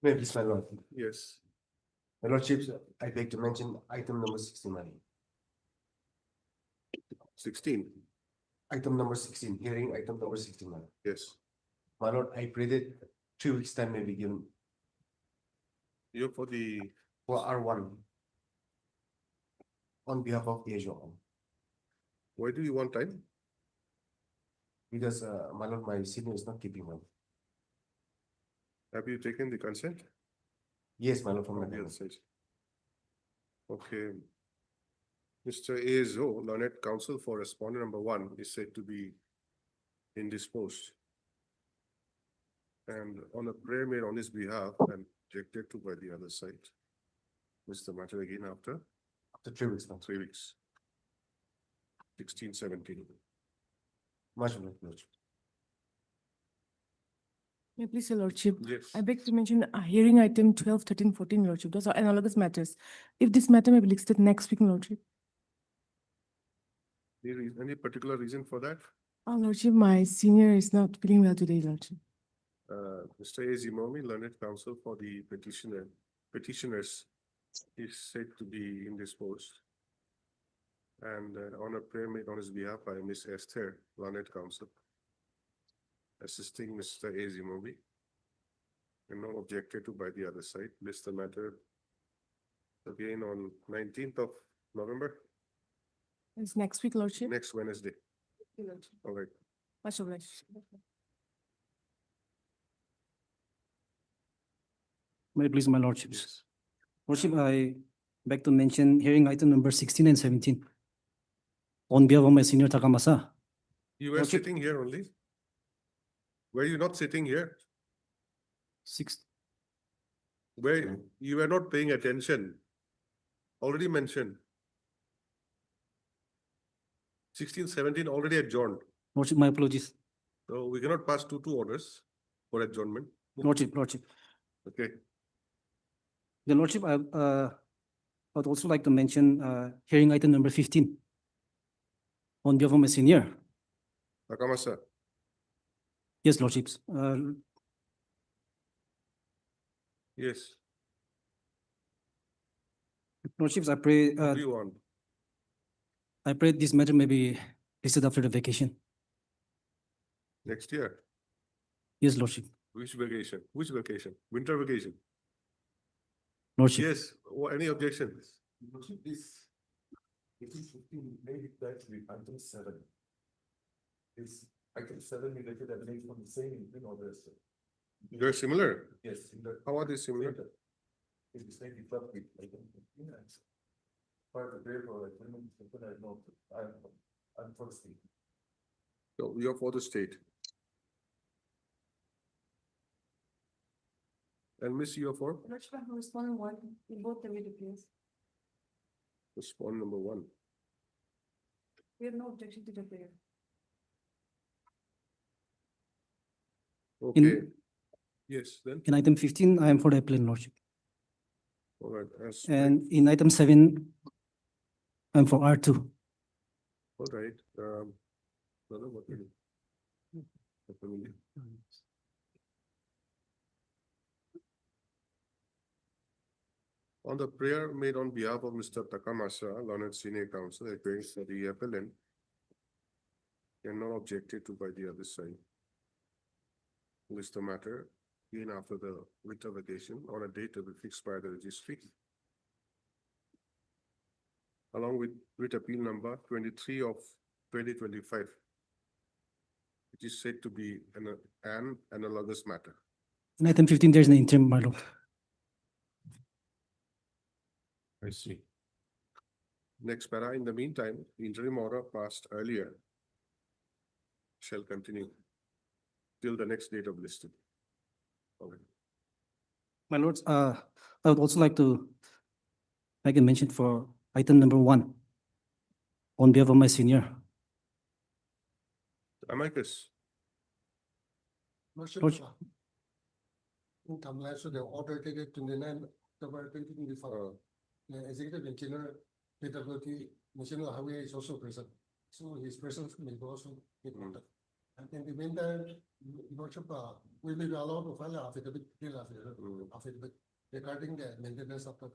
May I please, my lord. Yes. My lordships, I beg to mention item number 69. 16. Item number 16, hearing item number 69. Yes. My lord, I pray that 3 weeks time may be given You're for the, for R1 on behalf of the Asia. why do you want time? Because, my lord, my senior is not keeping well. Have you taken the consent? Yes, my lord, from my From the other lord. side. Okay. Mr. ASO, learned counsel for respondent number 1 is said to be indisposed. And on a prayer made on his behalf and objected to by the other side. What's the matter again after After 3 weeks now. 3 weeks? 16, 17. Much obliged, lordship. May I please, your lordship, Yes. I beg to mention hearing item 12, 13, 14, lordship. Those are analogous matters. If this matter may be listed next week, lordship. Any particular reason for that? Lordship, my senior is not feeling well today, lordship. Mr. A. Zimomi, learned counsel for the petitioners is said to be indisposed. And on a prayer made on his behalf by Miss Esther, learned counsel, assisting Mr. A. Zimomi, and not objected to by the other side. List the matter again on 19th of November, It's next week, lordship. next Wednesday. Lordship. All right. Much obliged. May I please, my lordships. Yes. Lordship, I beg to mention hearing item number 16 and 17. On behalf of my senior Takamasa, You were Lordship. sitting here only? Were you not sitting here? six, Where you were not paying attention? Already mentioned. 16, 17 already adjourned. Lordship, my apologies. So we cannot pass two orders for adjournment. Lordship. Okay. The Lordship, I would also like to mention hearing item number 15. On behalf of my senior. Takamasa, Yes, Lordships. yes. Lordships, What do you want? I pray this matter may be listed after the vacation. Next year? Yes, Lordship. Which vacation? Which vacation? Winter vacation? Lordship. Yes. Any objections? Lordship, this 15 made it that with item 7. Is item 7 related evidence from the same in orders? They're similar. Yes, in the. How are they similar? It is slightly clubbed with item 15 and part of the prayer for agreement, I know, I'm for the state. So you're for the state. And Miss, you're for? Lordship, I have responded one in both the video please. Respond number 1. We have no objection to the prayer. Okay. Yes, then. In item 15, I am for the appellant, Lordship. All right. As And in item 7, I'm for R2. all right. Brother, what do you do? On the prayer made on behalf of Mr. Takamasa, learned senior counsel, against the appellant, and not objected to by the other side. List the matter in after the winter vacation on a date to be fixed by the registry. Along with writ appeal number 23 of 2025. Which is said to be an analogous matter. In item 15, there's an interim, my lord. I see. Next para, in the meantime, the interim order passed earlier shall continue till the next date of listing. Okay. My lords, I would also like to make a mention for item number 1 on behalf of my senior. Amicus, Lordship, Lordship. in Tamil, so the order dated 29 October 2025. The executive engineer, PWD, National Highway is also present. So his presence may also be important. And in the meantime, Lordship, we will be allowed to file an affidavit, affidavit regarding the maintenance of the.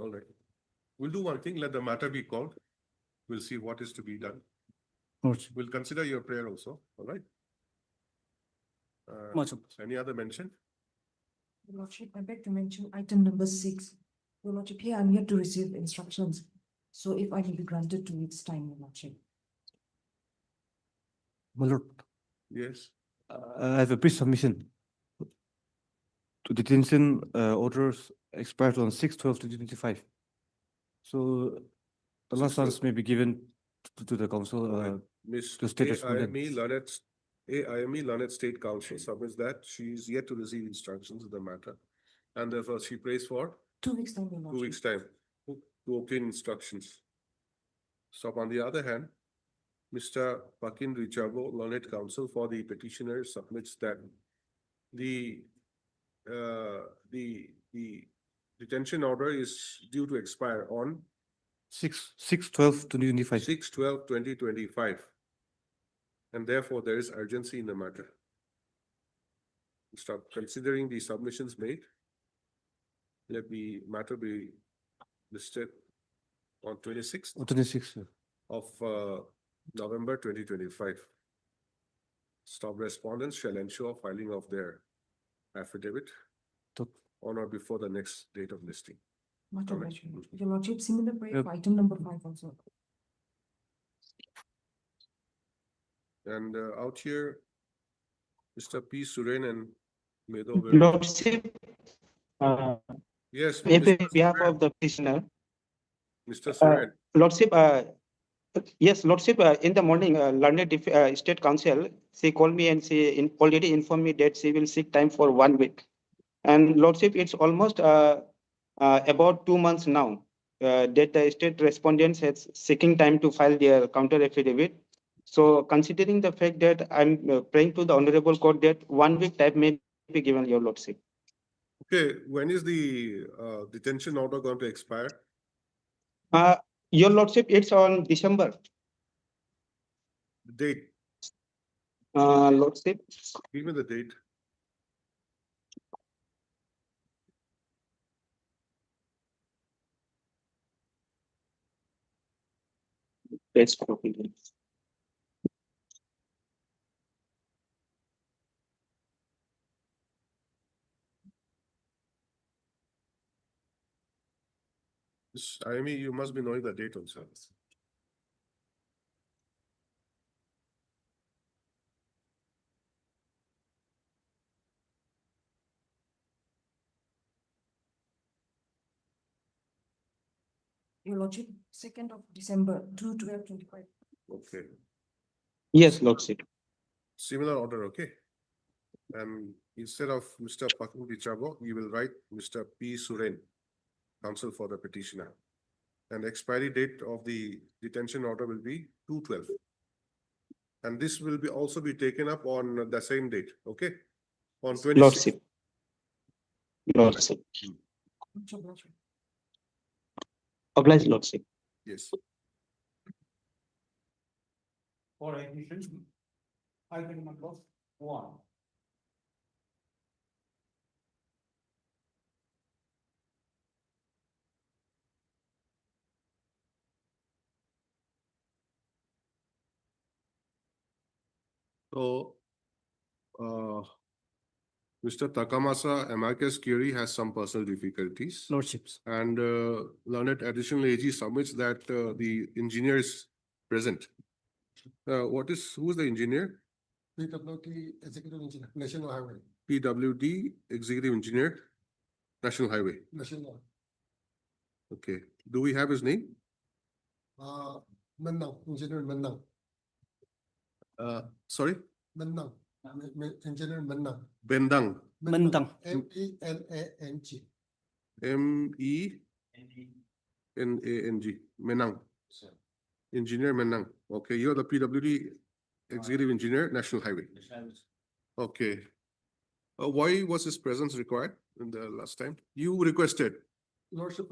All right. We'll do one thing, let the matter be called. We'll see what is to be done. Lordship. We'll consider your prayer also, all right? Lordship. Any other mention? Your Lordship, I beg to mention item number 6. Your Lordship, here I'm yet to receive instructions. So if I will be granted 2 weeks' time, Your Lordship. My lord, Yes. I have a pre-submission. To detention orders expired on 6/12/2025. So the last 6/12. chance may be given to the council. Alright. Miss to state respondent. AIME Learned State Council submits that she is yet to receive instructions in the matter. And therefore she prays for 2 weeks' time, Your 2 Lordship. weeks' time to obtain instructions. So on the other hand, Mr. Pakin Richago, Learned Counsel for the petitioner submits that the detention order is due to expire on 6/12/2025. 6/12/2025. And therefore there is urgency in the matter. Start considering the submissions made. Let the matter be listed on 26th 26. of November 2025. Stop respondents shall ensure filing of their affidavit To- on or before the next date of listing. Much Alright. obliged, Your Lordship, similar prayer Yep. for item number 5 also. And out here, Mr. P. Suren and Medo will. Lordship, Yes, in Mr. behalf Suren. of the petitioner, Mr. Suren. Lordship, yes, Lordship, in the morning, Learned State Council, she called me and she already informed me that she will seek time for 1 week. And Lordship, it's almost about 2 months now that the state respondents has seeking time to file their counter affidavit. So considering the fact that I'm praying to the Honorable Court that 1 week time may be given, Your Lordship. Okay, when is the detention order going to expire? Your Lordship, it's on December. The date, Lordship, give me the date. that's probably. I mean, you must be knowing the date also. Your Lordship, 2nd of December, 2/12/25. Okay, Yes, Lordship. similar order, okay? And instead of Mr. Pakin Pichabo, you will write Mr. P. Suren, counsel for the petitioner. And expiry date of the detention order will be 2/12. And this will be also be taken up on the same date, okay? On 26th. Lordship. Lordship. Much obliged. Obliged, Lordship. Yes. For admission, item number 1. So, Mr. Takamasa Amicus Curie has some personal difficulties. Lordships. And Learned Additional AG submits that the engineer is present. Who is the engineer? PWD Executive Engineer, National Highway, PWD Executive Engineer, National Highway. National, Okay, do we have his name? Menang, Engineer Menang, Sorry, Menang, Engineer Menang. Bendang, Mendang. MENANG. MENANG, Menang. Engineer Menang. Okay, you're the PWD Executive Engineer, National Highway. Okay. Why was his presence required in the last time? You requested. Lordship,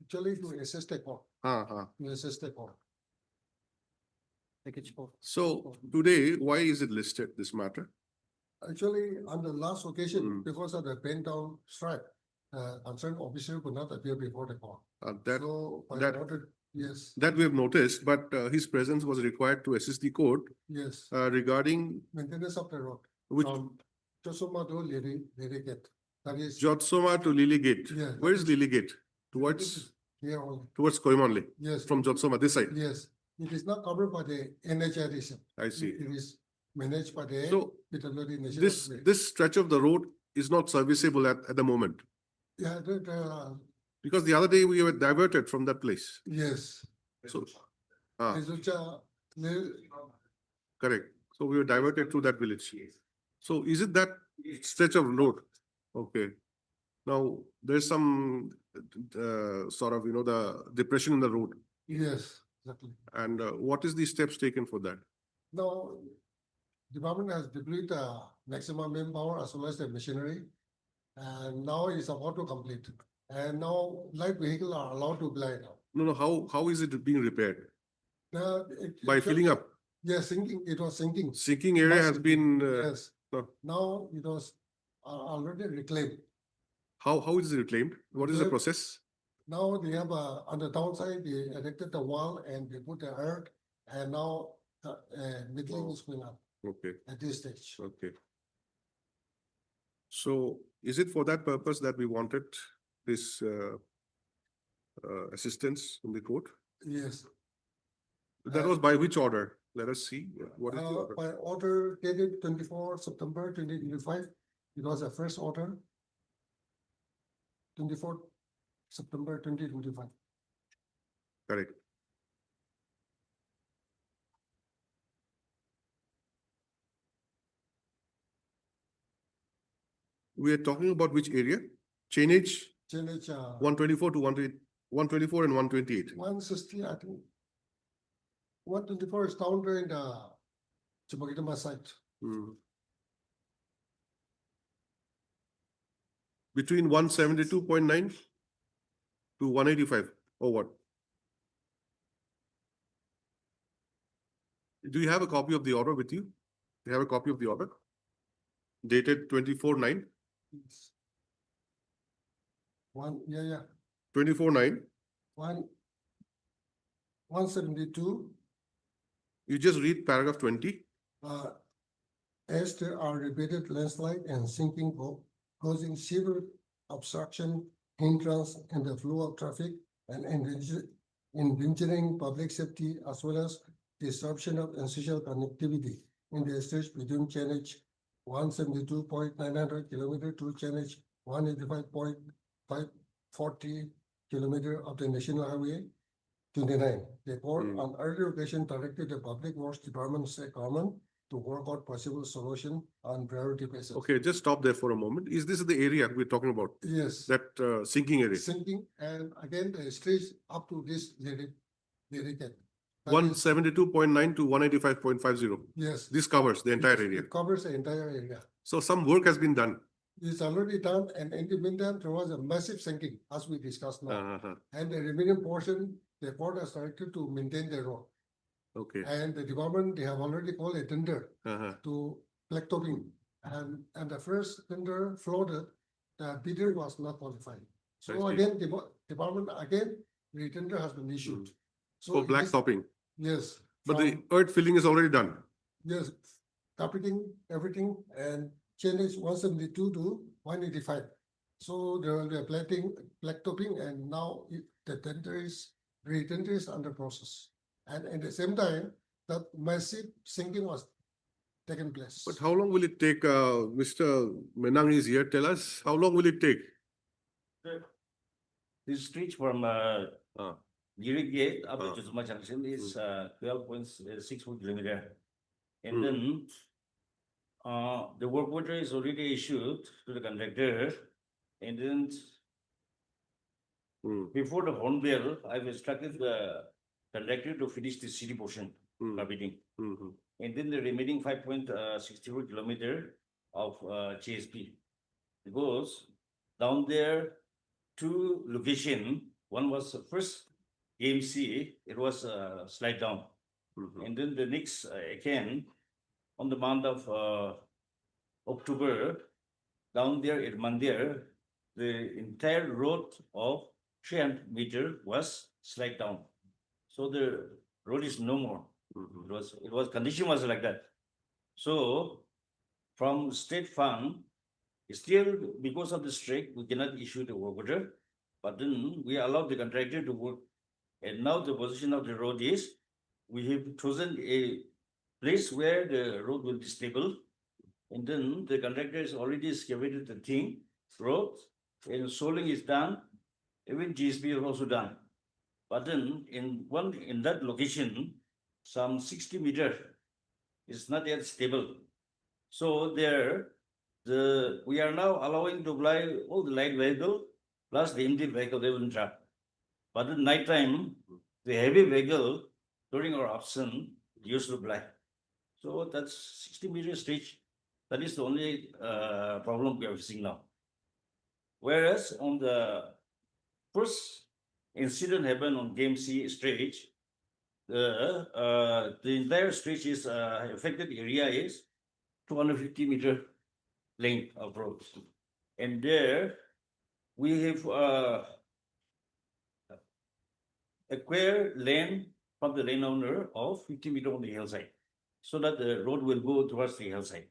actually to assist the court, Uh-huh. to assist the court. package four. So today, why is it listed, this matter? Actually, on the last occasion, Mm. because of the pen down strike, concerned officer could not appear before the court. That, So by that- order, yes, that we have noticed, but his presence was required to assist the court yes, regarding maintenance of the road which from Chosuma to Lirigate. That is Jotsoma to Lily Gate. Yeah, Where that is is- Lily Gate? Towards, here only. towards Kohima only, Yes, from Jotsoma, this side. yes, it is not covered by the NHRDC. I see. It is managed by the. So Pitalory National this, Highway. this stretch of the road is not serviceable at the moment. Yeah, Because the other day we were diverted from that place. yes. So, ah, Rizucha, correct. So we were diverted to that village. So is it that stretch of road? Okay. Now, there's some sort of, the depression in the road. yes, exactly. And what is the steps taken for that? Now, department has deployed maximum manpower as well as the machinery. And now it's about to complete. And now light vehicles are allowed to glide now. No, how is it being repaired? By It- filling up? Yes, sinking, it was sinking. Sinking area has Massive. been, Yes. no. Now it was already reclaimed. how is it reclaimed? What is the Reclaimed. process? Now they have on the downside, they erected the wall and they put the earth. And now middling is going up Okay, at this stage. okay. So is it for that purpose that we wanted this assistance in the court? Yes. That was by which order? Let us see. What is the order? By order dated 24 September 2025, it was the first order. 24 September 2025. Correct. We are talking about which area? Chainage Challenge 124 to 124 and 128. 160, I think. 124 is down there in the Chibagitama site. Hmm. Between 172.9 to 185 or what? Do you have a copy of the order with you? Do you have a copy of the order? Dated 24/9, Yes. One, yeah, 24/9. 172. You just read paragraph 20. As there are repeated landslide and sinking causing severe obstruction, hindrance in the flow of traffic and endangering public safety as well as disruption of essential connectivity in the stretch between Channage 172.900 kilometer to Channage 185.540 kilometer of the National Highway 29. The court Hmm. on earlier occasion directed the Public Works Department State Government to work out possible solution on priority basis. Okay, just stop there for a moment. Is this the area we're talking about? Yes. That sinking area? Sinking and again the stretch up to this lyric. That is- 172.9 to 185.50. Yes. This covers the entire It area. covers the entire area. So some work has been done. It's already done and in the meantime, there was a massive sinking as we discussed now. Uh-huh. And the remaining portion, the court has directed to maintain the road. Okay. And the department, they have already called a tender Uh-huh. to Blacktopping. And the first tender floated, the bidder was not qualified. I So see. again, department, again, the tender has been issued. So For it black is- topping. Yes. But from- the earth filling is already done. Yes, carpeting, everything, and change 172 to 185. So there will be a blacktopping, and now the tender is, re-tender is under process. And at the same time, that massive sinking was taken place. But how long will it take? Mr. Menang is here. Tell us, how long will it take? This stretch from Ah. Giri Gate up Ah. to Chusma Junction is 12.64 kilometer. Hmm. And then the work order is already issued to the contractor. And then Hmm. before the hornbill, I've instructed the contractor to finish the city portion Hmm. carpeting. Mhm. And then the remaining 5.64 kilometer of GSP. Because down there, two location, one was first AMC, it was slide down. Mhm. And then the next, again, on the month of October, down there at Mandir, the entire road of 300 meter was slide down. So the road is no more. Mhm. It was condition was like that. So from state fund, still because of the strike, we cannot issue the work order. But then we allow the contractor to work. And now the position of the road is, we have chosen a place where the road will be stable. And then the contractor has already excavated the thing, road, and soling is done. Even GSP is also done. But then in that location, some 60 meter is not yet stable. So there, we are now allowing to fly all the light vehicle plus the empty vehicle they will trap. But at night time, the heavy vehicle during our option used to fly. So that's 60 meter stretch. That is the only problem we are facing now. Whereas on the first incident happened on Game C stretch, the entire stretch is affected area is 250 meter length of road. And there we have acquired land from the landowner of 50 meter on the hillside, so that the road will go towards the hillside.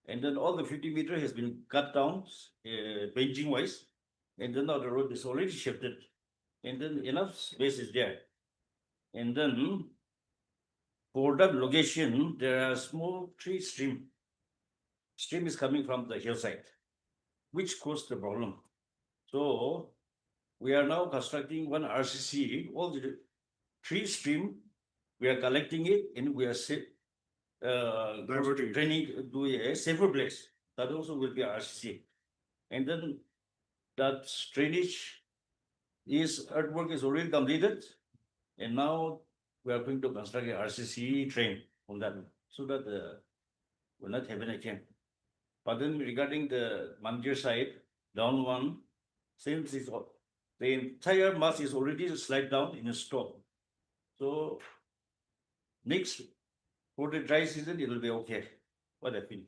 And then all the 50 meter has been cut down, benching wise, and then now the road is already shifted, and then enough space is there. And then for that location, there are small tree stream. Stream is coming from the hillside, which caused the problem. So we are now constructing one RCC, all the tree stream, we are collecting it and we are Diverting it. training to a safer place. That also will be RCC. And then that drainage earthwork is already completed. And now we are going to construct a RCC train on that, so that will not happen again. But then regarding the Mandir side, down one, since the entire mass is already slide down in a stop. So next, for the dry season, it will be okay, what I feel.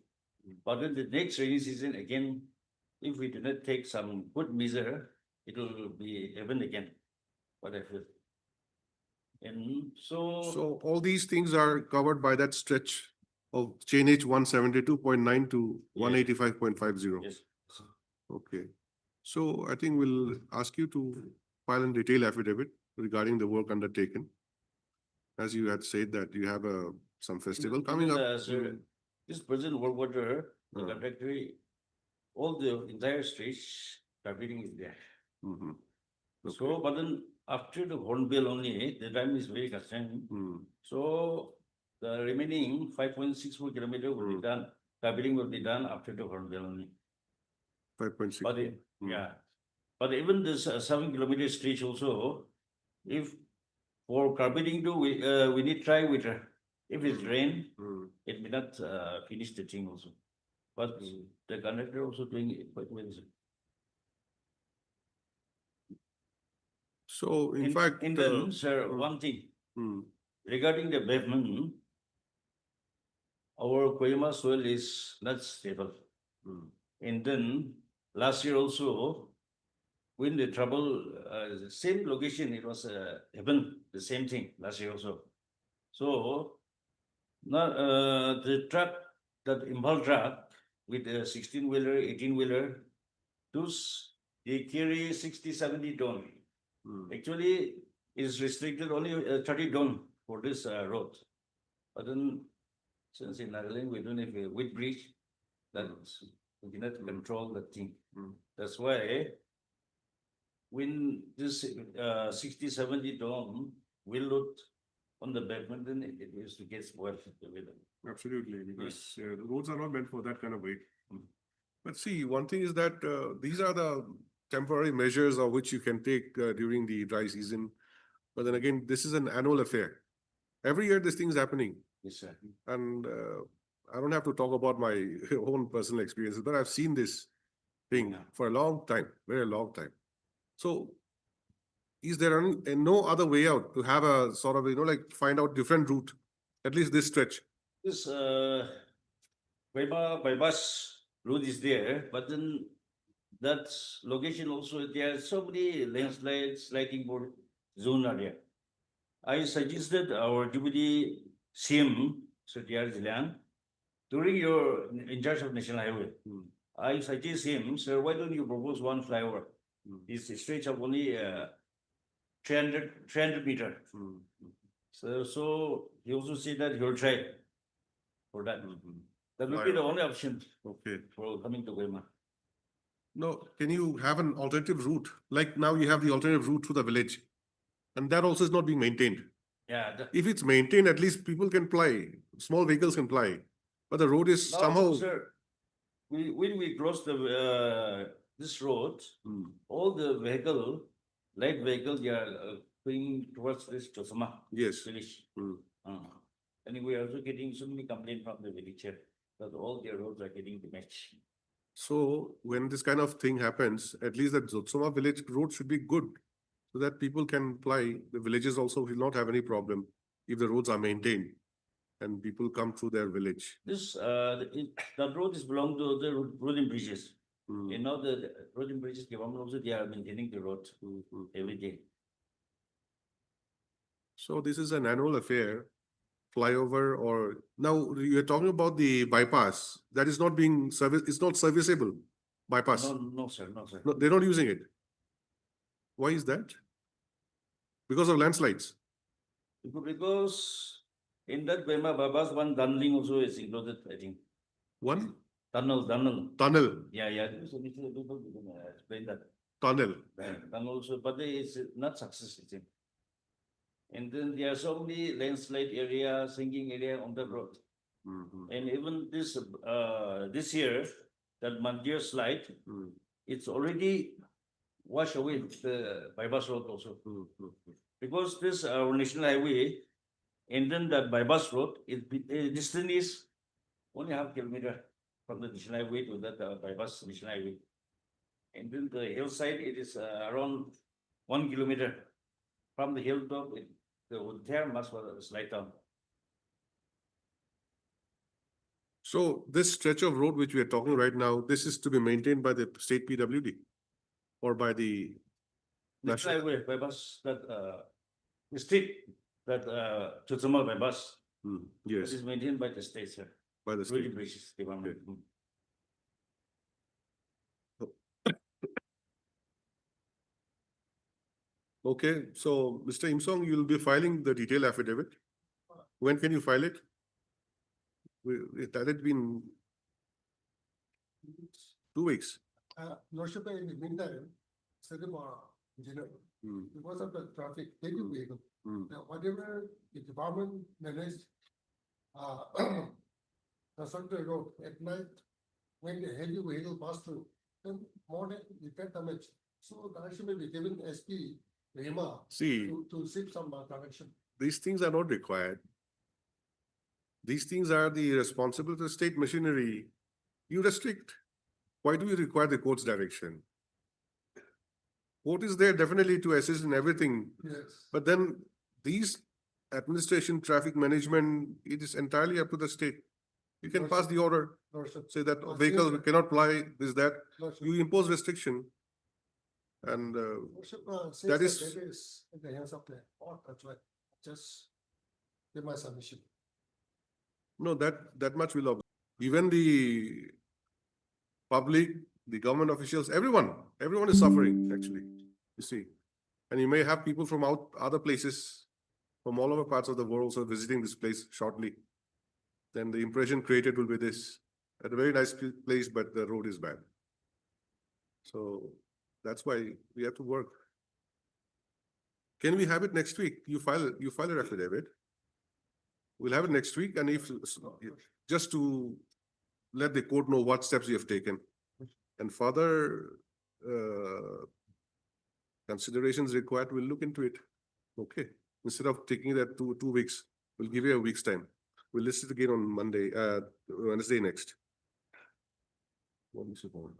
But then the next rainy season, again, if we do not take some good measure, it will be happen again, what I feel. And So all these things are covered by that stretch of chain H 172.9 to 185.50. yes. Okay. So I think we'll ask you to file a detailed affidavit regarding the work undertaken. As you had said that you have some festival coming up. Sir, this present work order, the Uh. contractor, all the entire streets, everything is there. Mhm. So, Okay. but then after the hornbill only, the time is very constrained. Mm. So the remaining 5.64 kilometer will be done, carpeting will be done after the hornbill only. 5.6. But yeah, but even this 7 kilometer stretch also, if for carpeting too, we need try with if it's rain, Mm. it may not finish the thing also. But the conductor also doing it quite well. Sir. So in fact. And then, sir, one thing Mm. regarding the pavement, our Kohima soil is not stable. Mm. And then last year also, when the trouble, same location, it was happened the same thing last year also. So now the truck, that impulse truck with a 16-wheeler, 18-wheeler, those they carry 60, 70 ton. Mm. Actually, is restricted only 30 ton for this road. But then, since in Nagaland we don't have a weight bridge, that we cannot control the thing. Mm. That's why when this 60, 70 ton will load on the pavement, then it used to get spoiled. Absolutely, because the roads are not meant for that kind of weight. Mm. But see, one thing is that these are the temporary measures of which you can take during the dry season. But then again, this is an annual affair. Every year, this thing is happening. Yes, sir. And I don't have to talk about my own personal experiences, but I've seen this thing for a long time, very long time. So is there no other way out to have a sort of, like find out different route At least this stretch. This bypass road is there, but then that location also, there are so many landslides, sliding board zone are there. I suggested our deputy CM, Satyar Zilan, during your in charge of National Highway, Hmm. I suggest him, sir, why don't you propose one flyover? Hmm. It's a stretch of only 300 meter. Hmm. So he also said that he'll try for that. That will be the Flyover. only option Okay. for coming to Kohima. No, can you have an alternative route? Like now you have the alternative route through the village. And that also is not being maintained. Yeah. If it's maintained, at least people can ply, small vehicles can ply. But the road is Now, somehow. sir, when we cross the this road, Hmm. all the light vehicles, they are going towards this Kohima Yes. village. Hmm. And we are also getting so many complaints from the villager that all their roads are getting damaged. So when this kind of thing happens, at least that Zotsoma village road should be good. So that people can ply, the villages also will not have any problem if the roads are maintained. And people come through their village. This the road is belong to the road and bridges. Hmm. You know, the road and bridges government also, they are maintaining the road every day. So this is an annual affair, flyover, or now you're talking about the bypass that is not being service. It's not serviceable bypass. No, sir, no, sir. No, they're not using it. Why is that? Because of landslides. Because in that Kohima bypass, one tunneling also is included, I think. One Tunnel. tunnel, Yeah. So we should explain that. tunnel. Tunnel also, but it's not success, I think. And then there are so many landslide area, sinking area on the road. Mhm. And even this year, that Mandir slide, Mm. it's already washed away the bypass road also. Because this our national highway, and then that bypass road, distance is only half kilometer from the national highway to that bypass national highway. And then the hillside, it is around 1 kilometer from the hilltop. The entire must slide down. So this stretch of road which we are talking right now, this is to be maintained by the state PWD or by the National national. highway bypass that the street that Chotsama bypass. Yes, It is maintained by the state, sir. by the Road and state. Bridges Department. Okay, so Mr. Imsong, you'll be filing the detailed affidavit. When can you file it? That had been 2 weeks. Lordship, in the meantime, set up engineer, Hmm. because of the traffic, heavy vehicle. Hmm. Now, whatever the department managed, construct the road at night, when the heavy vehicle pass through, then morning, you get damage. So direction may be given SP, Kohima, See, to seek some direction. these things are not required. These things are the responsibility of the state machinery. You restrict. Why do you require the court's direction? Court is there definitely to assist in everything, Yes. but then these administration, traffic management, it is entirely up to the state. You can pass the order, Lordship, say that Oh, vehicle seriously? cannot ply, this, that, Lordship. you impose restriction. And Lordship, that that is- is in the hands of the court, that's why, just give my submission. no, that much will, even the public, the government officials, everyone is suffering, actually, you see. And you may have people from other places, from all over parts of the world also visiting this place shortly. Then the impression created will be this, at a very nice place, but the road is bad. So that's why we have to work. Can we have it next week? You file an affidavit. We'll have it next week, and if, just to let the court know what steps you have taken. And further considerations required, we'll look into it. Okay, instead of taking that two weeks, we'll give you a week's time. We'll list it again on Wednesday next. What is it called?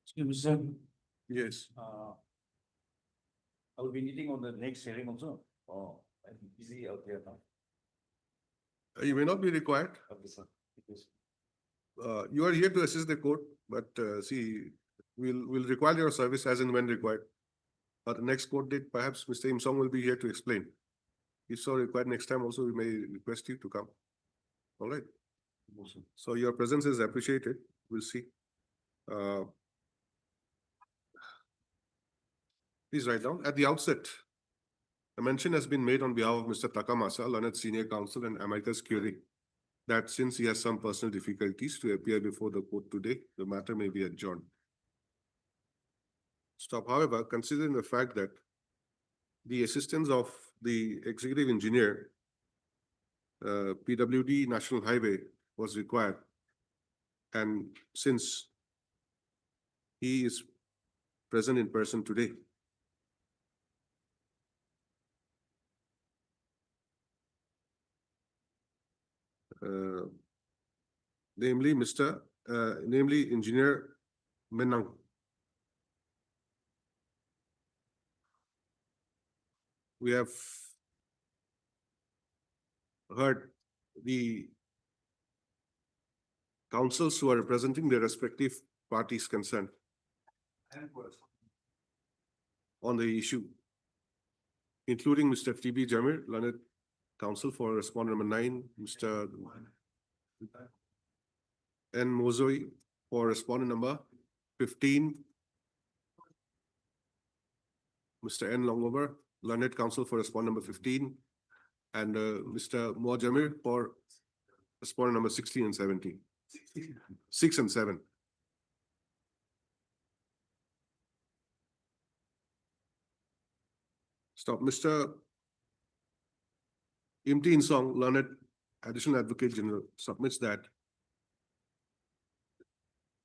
Excuse me, sir. Yes. I will be meeting on the next hearing also. Oh, I'm busy out there now. You may not be required. Okay, sir. Because You are here to assist the court, but see, we'll require your service as and when required. At the next court date, perhaps Mr. Im Song will be here to explain. If so required next time also, we may request you to come. All right. also, So your presence is appreciated. We'll see. Please write down. At the outset, a mention has been made on behalf of Mr. Takamasa, learned senior counsel and amicus curiae, that since he has some personal difficulties to appear before the court today, the matter may be adjourned. Stop. However, considering the fact that the assistance of the executive engineer, PWD National Highway was required, and since he is present in person today, namely Engineer Menang. We have heard the councils who are representing their respective parties concerned on the issue, including Mr. T.B. Jamir, learned counsel for respondent number 9, Mr. N. Mozoi for respondent number 15, Mr. N. Longover, learned counsel for respondent number 15, and Mr. Mo Jamir for respondent number 16 and 17. 6 and 7. Stop. Mr. Imti Insong, learned additional advocate general, submits that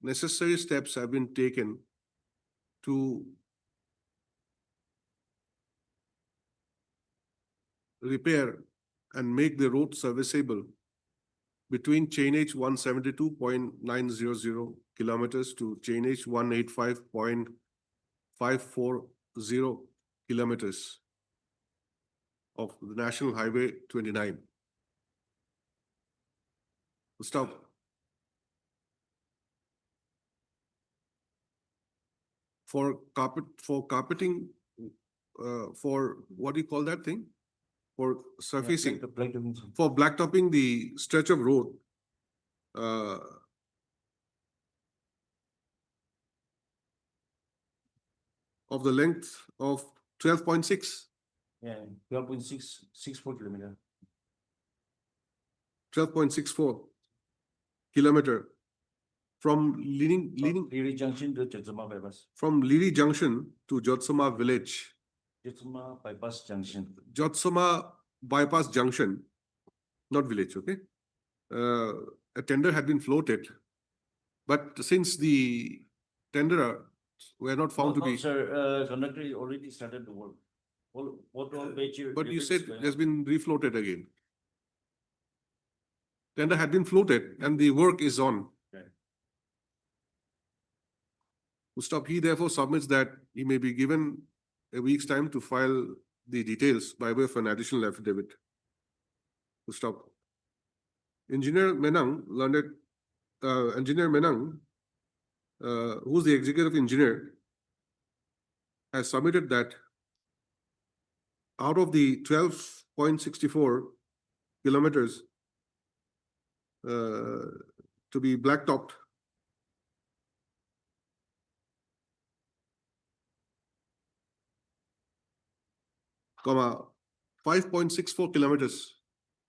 necessary steps have been taken to repair and make the road serviceable between chain H 172.900 kilometers to chain H 185.540 kilometers of the National Highway 29. Stop. For carpeting, for what do you call that thing? For surfacing, for blacktopping the stretch of road, of the length of 12.6. yeah, 12.664 kilometer. 12.64 kilometer from leading Liri Junction to Jotsama bypass. from Liri Junction to Jotsama village. Jotsama bypass junction. Jotsama bypass junction, not village, okay? A tender had been floated, but since the tenderer were not found to No, be, sir, conductor already started the work. What all major. but you repairs said going it has on. been refloated again. Tender had been floated and the work is on. Okay. Stop. He therefore submits that he may be given a week's time to file the details by way of an additional affidavit. Stop. Engineer Menang, learned Engineer Menang, who's the executive engineer, has submitted that out of the 12.64 kilometers to be blacktopped, comma 5.64 kilometers.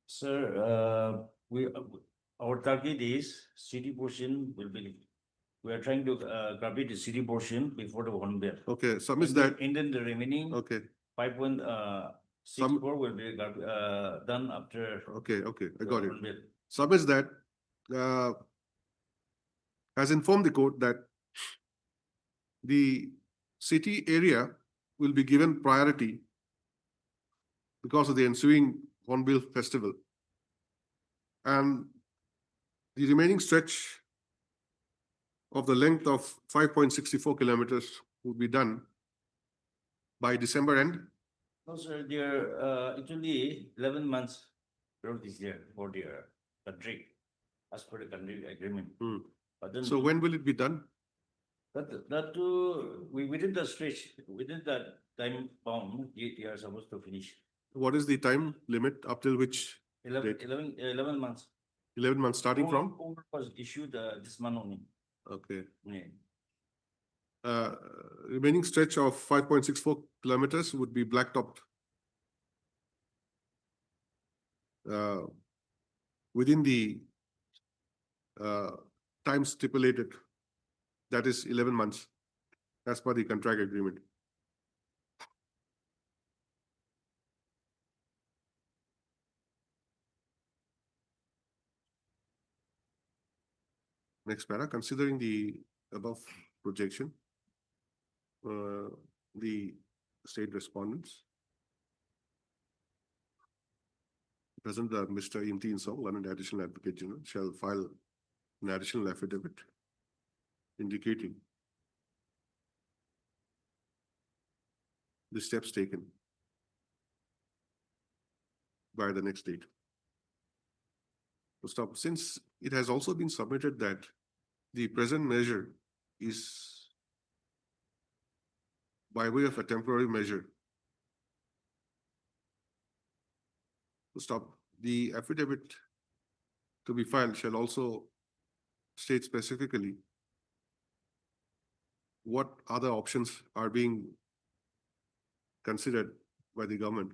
Sir, our target is city portion will be we are trying to complete the city portion before the Hornbill. Okay, submits that, And then the remaining okay, 5.64 will be done after okay, I the got it. Hornbill. Submits that, has informed the court that the city area will be given priority because of the ensuing Hornbill Festival. And the remaining stretch of the length of 5.64 kilometers will be done by December end. No, sir, there actually 11 months road this year for the country, as per the country agreement. Hmm. But then So when will it be done? that we within the stretch, within that time bound, they are supposed to finish. What is the time limit up till which 11, date? 11 months. 11 months starting from? Order was issued this month only. Okay. Yeah. Remaining stretch of 5.64 kilometers would be blacktopped within the time stipulated, that is 11 months, as per the contract agreement. Next para, considering the above projection, the state respondents present that Mr. Imti Insong, Learned Additional Advocate General, shall file an additional affidavit indicating the steps taken by the next date. To stop, since it has also been submitted that the present measure is by way of a temporary measure. To stop, the affidavit to be filed shall also state specifically what other options are being considered by the government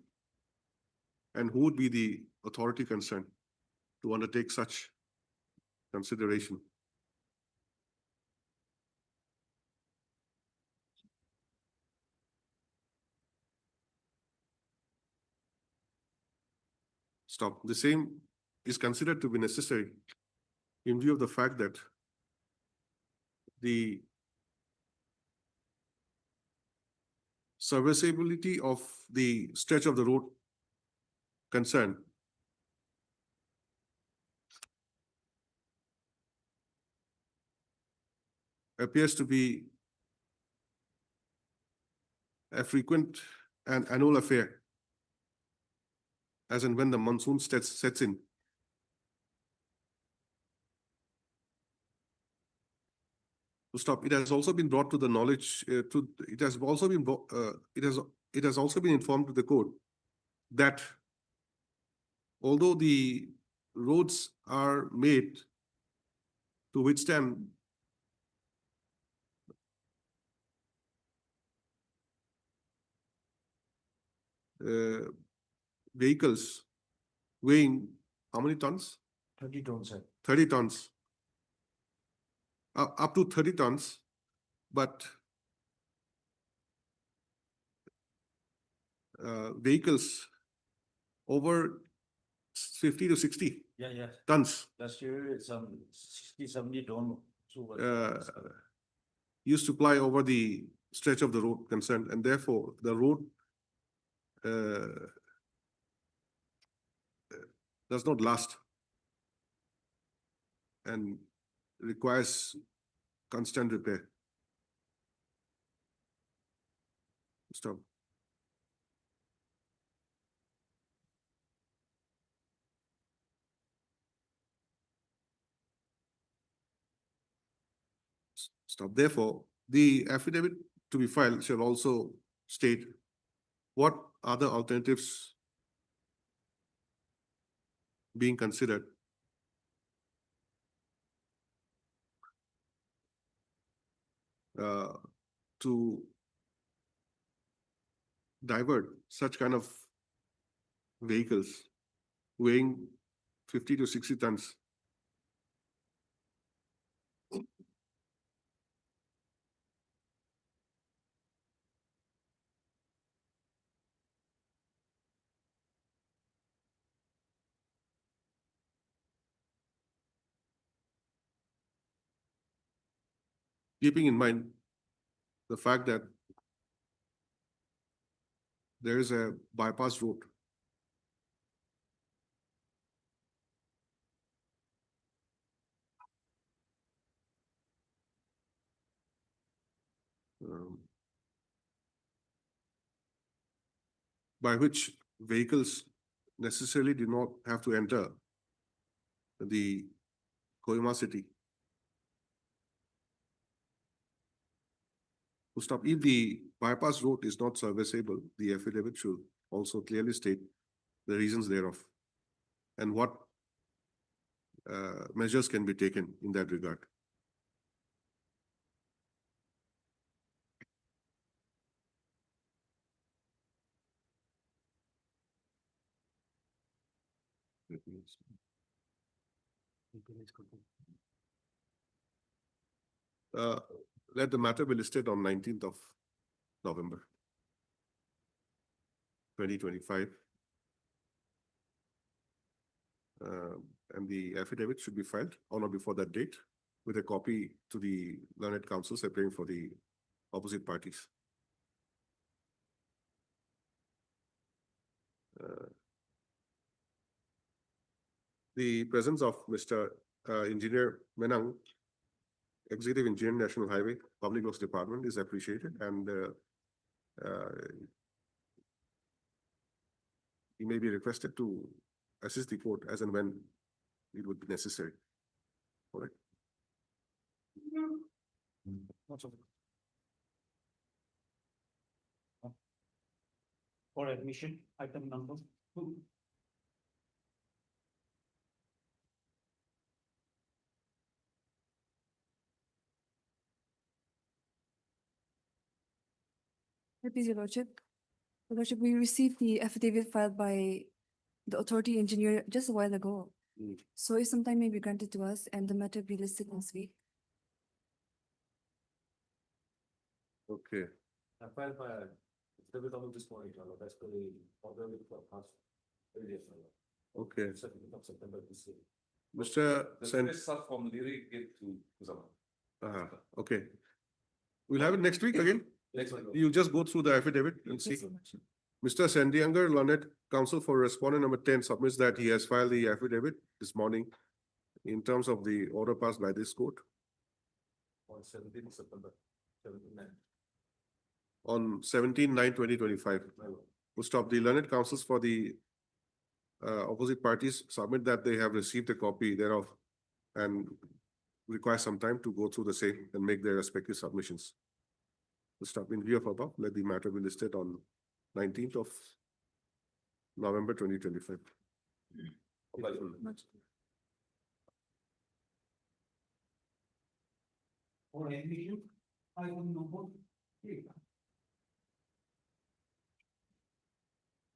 and who would be the authority concerned to undertake such consideration. Stop. The same is considered to be necessary in view of the fact that the serviceability of the stretch of the road concerned appears to be a frequent and annual affair, as and when the monsoon sets in. To stop, it has also been brought to the knowledge. It has also been it has also been informed to the court that although the roads are made to withstand vehicles weighing how many tons? 30 tons, sir. 30 tons. Up to 30 tons, but vehicles over 50 to 60 Yeah. tons Last year, some 60, 70 ton. used to ply over the stretch of the road concerned, and therefore the road does not last and requires constant repair. Stop. Stop. Therefore, the affidavit to be filed shall also state what other alternatives being considered to divert such kind of vehicles weighing 50 to 60 tons keeping in mind the fact that there is a bypass road. By which vehicles necessarily do not have to enter the Kohima city. To stop, if the bypass road is not serviceable, the affidavit should also clearly state the reasons thereof and what measures can be taken in that regard. Let the matter be listed on 19th of November 2025. And the affidavit should be filed on or before that date with a copy to the learned counsels appearing for the opposite parties. The presence of Mr. Engineer Menang, Executive Engineer, National Highway, Public Works Department, is appreciated, and he may be requested to assist the court as and when it would be necessary. All right. For admission, item number 2. Please, Your Lordship. Your Lordship, we received the affidavit filed by the authority engineer just a while ago. So if some time may be granted to us and the matter be listed next week. Okay. I filed my affidavit on this morning, that's the order for past 3 days. Okay. 2nd of September this year. Mr. The Sen. requests are from Leary Gate to Kusama. Okay. We'll have it next week again. Next week. You just go through the affidavit and see. Mr. Sandianger, learned counsel for respondent number 10, submits that he has filed the affidavit this morning in terms of the order passed by this court On 17th September, 17th. on 17/9/2025. We'll stop the learned counsels for the opposite parties, submit that they have received a copy thereof and require some time to go through the same and make their respective submissions. We'll stop in view of above, let the matter be listed on 19th of November 2025. For admission, item number 3.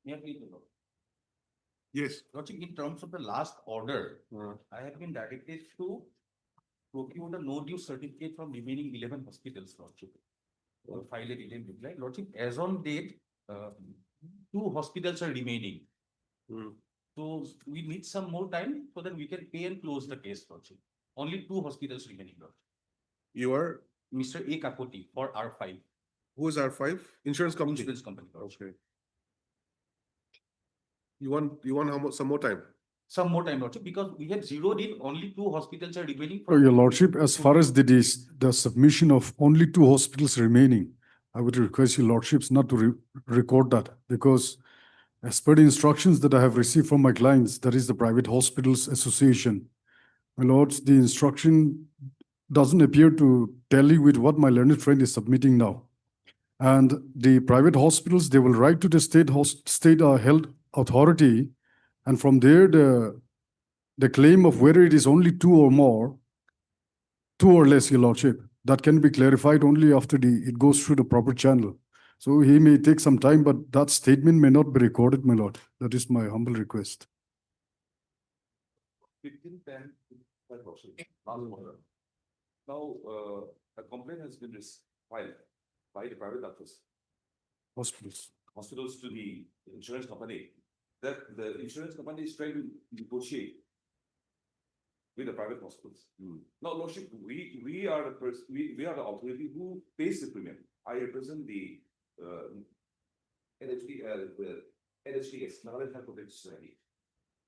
Yeah, please, Your Lord. Yes. Lordship, in terms of the last order, I have been directed to procure the no due certificate from remaining 11 hospitals, Lordship. Or file a detailed reply. Lordship, as on date, 2 hospitals are remaining. So we need some more time so that we can pay and close the case, Lordship. Only 2 hospitals remaining, Lordship. You are, Mr. A. Kakoti for R5. who is R5? Insurance company? Insurance company, Lordship. Okay. You want how much, some more time? Some more time, Lordship, because we have zeroed in, only 2 hospitals are remaining. Your Lordship, as far as the submission of only 2 hospitals remaining, I would request your Lordships not to record that, because as per the instructions that I have received from my clients, that is the Private Hospitals Association. My lords, the instruction doesn't appear to tally with what my learned friend is submitting now. And the private hospitals, they will write to the state health authority, and from there the claim of whether it is only 2 or more, 2 or less, your Lordship, that can be clarified only after it goes through the proper channel. So he may take some time, but that statement may not be recorded, my lord. That is my humble request. 15/10, last order. Now, a complaint has been filed by the private doctors, hospitals to the insurance company, that the insurance company is trying to negotiate with the private hospitals. Now, Lordship, we are the person, we are the authority who pays the premium. I represent the NHDS, Nagaland Health Protection Society.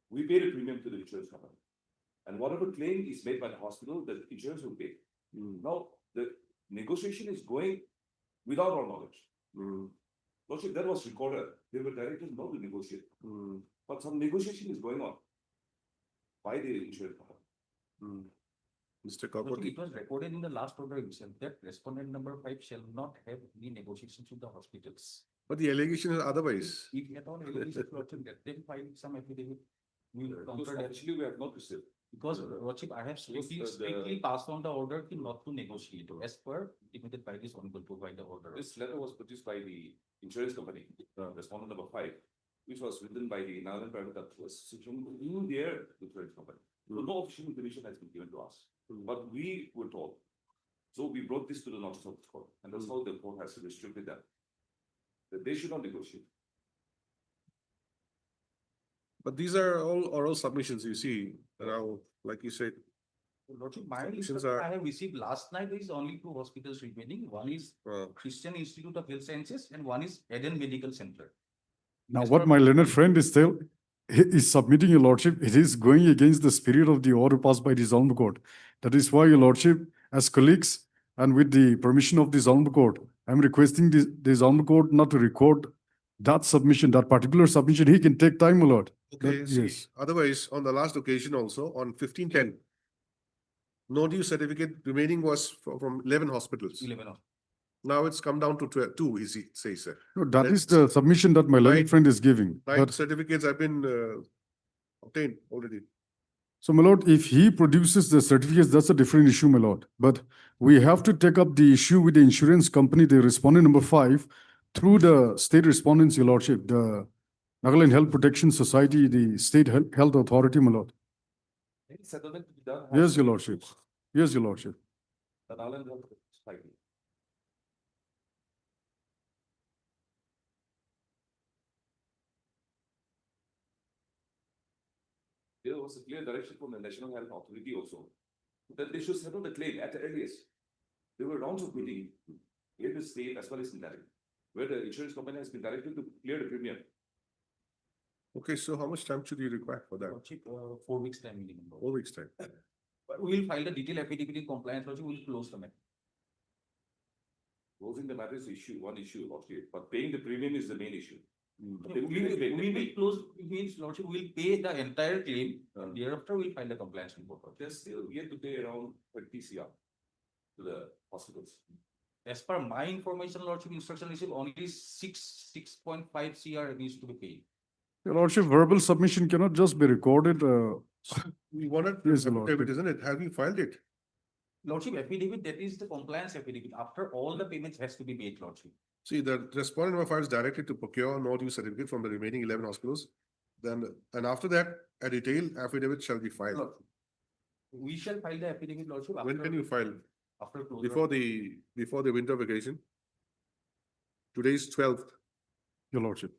We pay the premium to the insurance company. And whatever claim is made by the hospital, the insurance will pay. Now, the negotiation is going without our knowledge. Lordship, that was recorded. They were directed not to negotiate. But some negotiation is going on by the insurance company. Mr. Lordship, Gauhati. it was recorded in the last order itself that respondent number 5 shall not have any negotiations with the hospitals. But the allegation is otherwise. If at all, allegations, Lordship, let them file some affidavit. We will Because counter that. actually, we have not received. Because Lordship, I have strictly passed on the order to not to negotiate as per intimated by this honorable by the order. This letter was produced by the insurance company, respondent number 5, which was written by the Nagaland Private Association through their insurance company. So no official information has been given to us, but we were told. So we brought this to the notice of the court, and that's how the court has restricted them. That they should not negotiate. But these are all oral submissions, you see, now, like you said, Lordship, my Submissions instruction are- I have received last night is only 2 hospitals remaining. One is Christian Institute of Health Sciences and one is Eden Medical Center. Now, As what per- my learned friend is is submitting, your lordship, it is going against the spirit of the order passed by this honorable court. That is why, your lordship, as colleagues and with the permission of this honorable court, I'm requesting this honorable court not to record that submission, that particular submission. He can take time, my lord. okay, That- see, yes. otherwise, on the last occasion also, on 15/10, no due certificate remaining was from 11 hospitals. 11 of. Now it's come down to 12, 2, he says, sir. No, that Let's- is the submission that my learned Nine- friend is giving. 9 But certificates have been obtained already. so, my lord, if he produces the certificates, that's a different issue, my lord. But we have to take up the issue with the insurance company, the respondent number 5, through the state respondents, your lordship, the Nagaland Health Protection Society, the state health authority, my lord. Any settlement to be done? Yes, has your to be lordship. through Yes, your lordship. The Nagaland Health Society. There was a clear direction from the National Health Authority also, that they should settle the claim at the earliest. There were rounds of meeting in the state as well as in Delhi, where the insurance company has been directed to clear the premium. Okay, so how much time should you require for that? Lordship, 4 weeks time minimum. 4 weeks time. But we will file the detailed affidavit in compliance, Lordship, we will close the matter. Closing the matter is one issue, Lordship, but paying the premium is the main issue. They We will pay the will premium. close, means Lordship, we will pay the entire claim, thereafter we will file the compliance report. They're still yet to pay around 20 CR to the hospitals. As per my information, Lordship, instruction received only 6.5 CR needs to be paid. Your lordship, verbal submission cannot just be recorded. We wanted Yes, to your lordship. isn't it? Have you filed it? Lordship, affidavit, that is the compliance affidavit. After all the payments has to be made, Lordship. See, the respondent number 5 is directed to procure no due certificate from the remaining 11 hospitals. Then, and after that, a detailed affidavit shall be filed. We shall file the affidavit, Lordship. When can you file? After closure. Before the winter vacation? Today is 12th. Your lordship.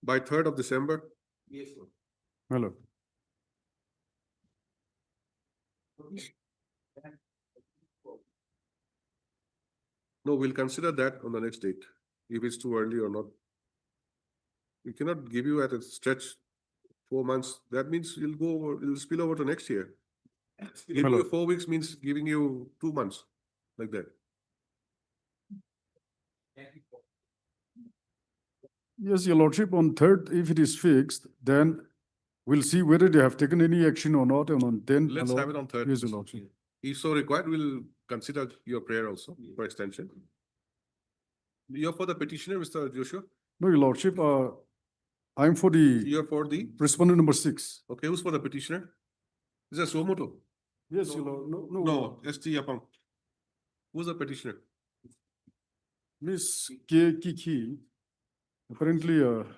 By 3rd of December, Yes, sir. My lord. no, we'll consider that on the next date, if it's too early or not. We cannot give you at a stretch 4 months. That means it'll spill over to next year. Giving Hello. you 4 weeks means giving you 2 months, like that. Yes, your lordship, on 3rd, if it is fixed, then we'll see whether they have taken any action or not, and on 10th. Let's have it on 3rd. Yes, your lordship. If so required, we'll consider your prayer also for extension. You're for the petitioner, Mr. Joshua? No, your lordship, I'm for the You're for the, respondent number 6. okay, who's for the petitioner? Is that Somoto? Yes, your lord, no. No, ST Yapang. Who's the petitioner? Miss K. Kiki, apparently,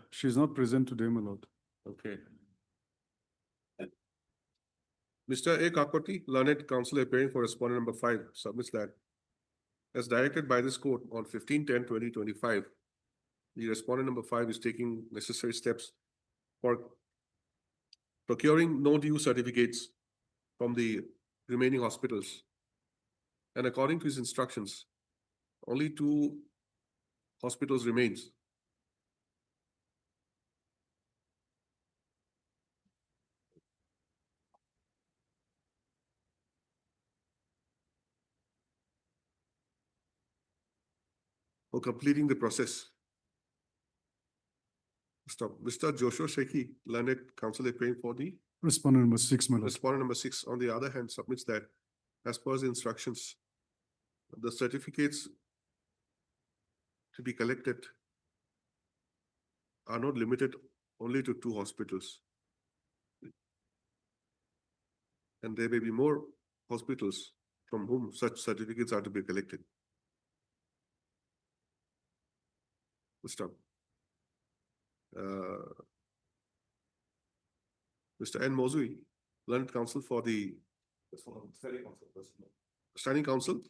she's not present today, my lord. Okay. Mr. A. Kakoti, learned counsel appearing for respondent number 5, submits that as directed by this court on 15/10/2025, the respondent number 5 is taking necessary steps for procuring no due certificates from the remaining hospitals. And according to his instructions, only 2 hospitals remains. For completing the process. Stop. Mr. Joshua Sheki, learned counsel appearing for the Respondent number 6, my lord. respondent number 6, on the other hand, submits that as per the instructions, the certificates to be collected are not limited only to 2 hospitals. And there may be more hospitals from whom such certificates are to be collected. Stop. Mr. N. Mozui, learned counsel for the Standing council, standing counsel.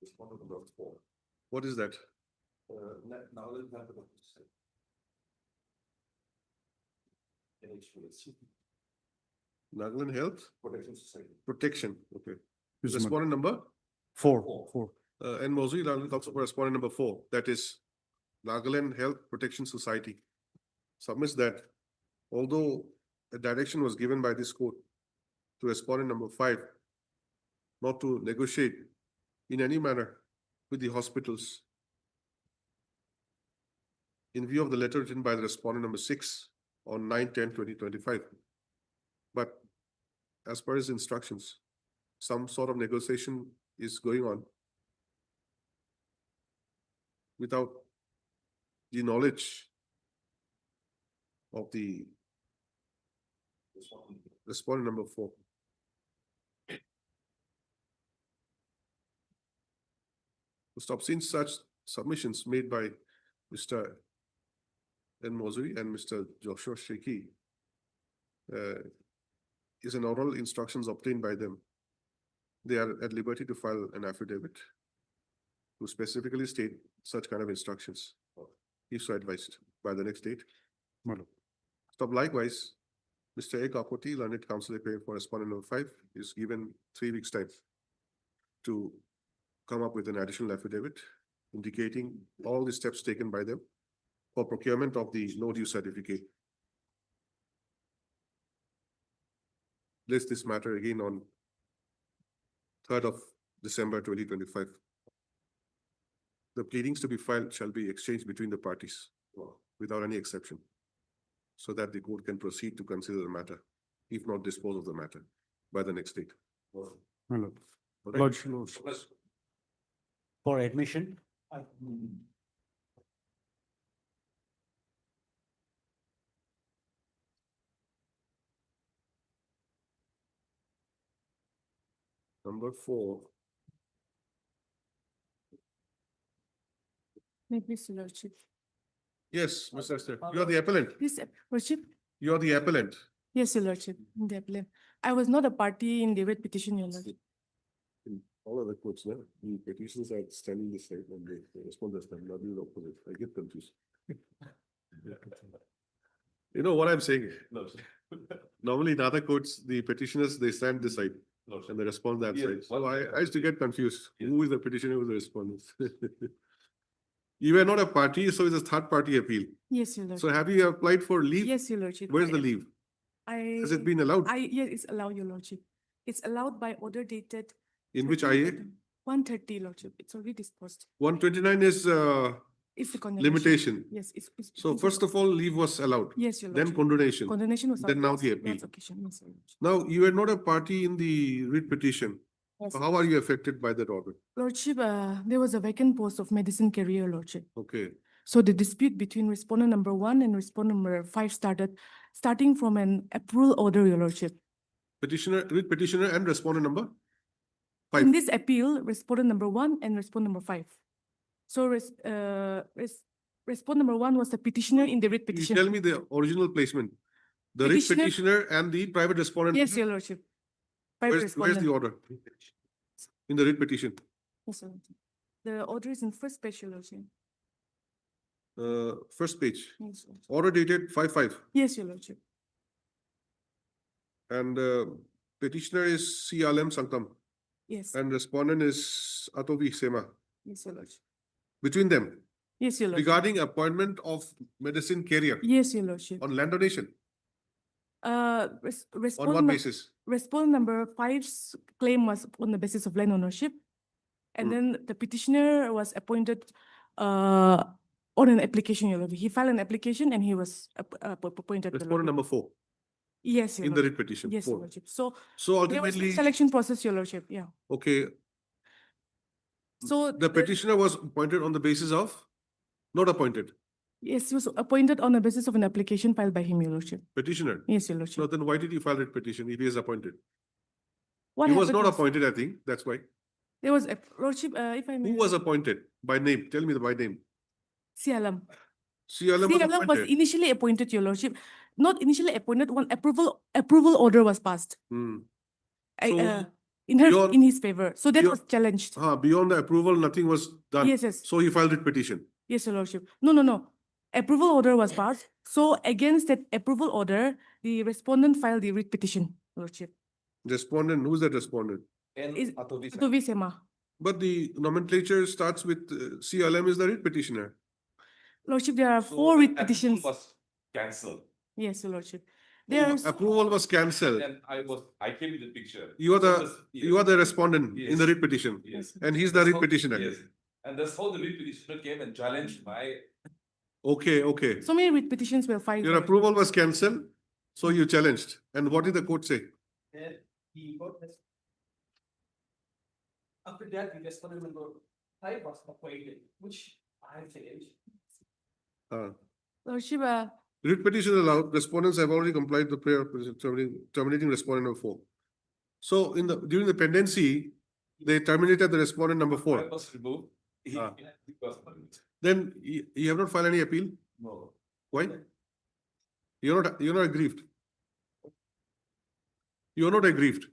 respondent number 4. What is that? Now let's have the NHPS, Nagaland Health Protection Society. Protection. Okay. Yes, my lord. Respondent number? 4. N. Mozui, learned counsel for respondent number 4. That is Nagaland Health Protection Society. Submits that although a direction was given by this court to respondent number 5 not to negotiate in any manner with the hospitals in view of the letter written by the respondent number 6 on 9/10/2025. But as per his instructions, some sort of negotiation is going on without the knowledge of the respondent number 4. Stop. Since such submissions made by Mr. N. Mozui and Mr. Joshua Sheki is an oral instructions obtained by them, they are at liberty to file an affidavit to specifically state such kind of instructions, if so advised by the next date. My lord. Stop. Likewise, Mr. A. Gauhati, learned counsel appearing for respondent number 5, is given 3 weeks' time to come up with an additional affidavit indicating all the steps taken by them for procurement of the no due certificate. Place this matter again on 3rd of December 2025. The pleadings to be filed shall be exchanged between the parties without any exception, so that the court can proceed to consider the matter, if not dispose of the matter by the next date. My lord. Alright. Lord, For admission. Number 4. May I please, Your Lordship? Yes, Mr. Esther, you are the appellant. Please, Lordship? You are the appellant. Yes, Your Lordship, in the appellant. I was not a party in the writ petition, Your Lordship. In all other courts, no, the petitions are standing this side and they respond this time, not the opposite. I get confused. You know what I'm saying? No, sir. Normally in other courts, the petitioners, they stand this side No, sir. and they respond that Yes, side. So one- I used to get confused. Yes. Who is the petitioner, who is the respondent? You were not a party, so it's a third party appeal. Yes, Your So Lordship. have you applied for leave? Yes, Your Lordship. Where's the I- leave? Has it I, been allowed? yes, it's allowed, Your Lordship. It's allowed by order dated. In which 13 IA? 130, Lordship. It's already disposed. 129 is It's the condemnation. limitation. Yes, it's. So it's- first of all, leave was allowed, Yes, Your then Lordship. condonation. Condemnation was. then allowed, now yes, the last appeal. occasion, yes, Your Lordship. Now, you are not a party in the writ petition. Yes, So how are you affected by that order? Lordship, there was a vacant post of medicine career, Lordship. Okay, So the dispute between respondent number 1 and respondent number 5 starting from an approval order, Your Lordship. writ petitioner and respondent number In 5. this appeal, respondent number 1 and respondent number 5. So respondent number 1 was the petitioner in the writ You petition. tell me the original placement. The writ Petitioner- petitioner and the private respondent. Yes, Your Lordship. Five Where's respondent. the order? In the writ petition. Yes, Your Lordship. The order is in first page, Your Lordship. First page, Yes, Your Lordship. order dated 5/5. Yes, Your Lordship. And petitioner is C. Alem Sankam Yes, and respondent is Atovi Sema. yes, your lordship. Between them, Yes, your lordship. regarding appointment of medicine carrier Yes, your lordship. on land donation, on what Respondent, basis? respondent number five's claim was on the basis of land ownership. And Hmm. then the petitioner was appointed on an application, your lordship. He filed an application and he was appointed. your Respondent lordship. number 4 Yes, your in the lordship. writ petition. Yes, your 4. lordship. So So there was no ultimately, selection process, your lordship, yeah. okay, So the petitioner was appointed on the basis of not appointed yes, he was appointed on the basis of an application filed by him, your lordship. petitioner. Yes, your So lordship. then why did he file that petition if he is appointed? What He was happened not appointed, I think. That's why. There was, lordship, if I may. Who was appointed by name? Tell me the by name. Sialam. C. Alem was Sialam was appointed. initially appointed, your lordship. Not initially appointed, one approval order was passed. Hmm. I- So in your- his favor. So that your- was challenged. Beyond the approval, nothing was done. Yes, yes. So he filed it petition. Yes, your lordship. No. Approval order was passed. So against that approval order, the respondent filed the writ petition, lordship. Respondent, who's that respondent? Is- Atovi To Visema. But the nomenclature starts with C. Alem is the writ petitioner. Lordship, there are So four the writ approval petitions. Was cancelled. Yes, your lordship. There are Approval was cancelled. And I came with the picture. You are So the, this- you are the respondent in the Yes. writ petition. Yes. And he's the That's writ how- petitioner. Yes. And that's how the writ petitioner came and challenged my, Okay. so many writ petitions were filed. Your your approval was cancelled, so you challenged. And what did the court say? He got this. After that, the respondent number 5 was appointed, which I challenged. Lordship, Writ petition allowed, respondents have already complied with the prayer terminating respondent number 4. So during the pendency, they terminated the respondent number I 4. was removed. He Ah. he was removed. Then you have not filed any appeal? No. Why? You're not aggrieved. You're not aggrieved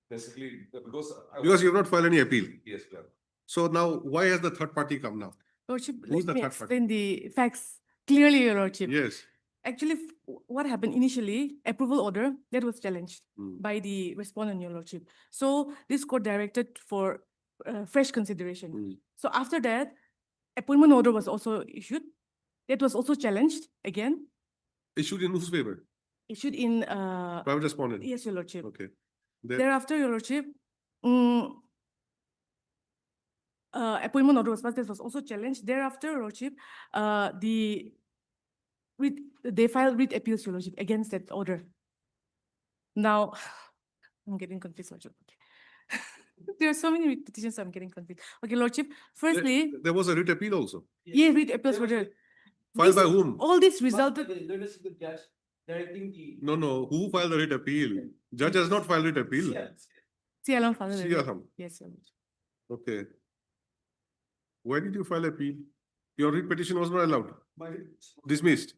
Basically, because. because you have not filed any appeal. Yes, sir. So now why has the third party come now? Lordship, Who's let the me third party? explain the facts clearly, your lordship. Yes. Actually, what happened initially, approval order, that was challenged Hmm. by the respondent, your lordship. So this court directed for fresh consideration. Hmm. So after that, appointment order was also issued. That was also challenged again, Issued in whose favor? issued in, Private respondent. yes, your lordship. Okay. Then Thereafter, your lordship, appointment order was passed, that was also challenged. Thereafter, your lordship, they filed writ appeals, your lordship, against that order. Now, I'm getting confused, lordship. Okay. There are so many writ petitions, I'm getting confused. Okay, lordship, firstly, there was a writ appeal also. yeah, writ appeals were there. Filed by This- whom? All this resulted, Judge directing the. No. Who filed the writ appeal? Judge has not filed writ appeal. Sialam filed. a writ. Sialam. Yes, your lordship. Okay. Why did you file appeal? Your writ petition was not allowed. Dismissed.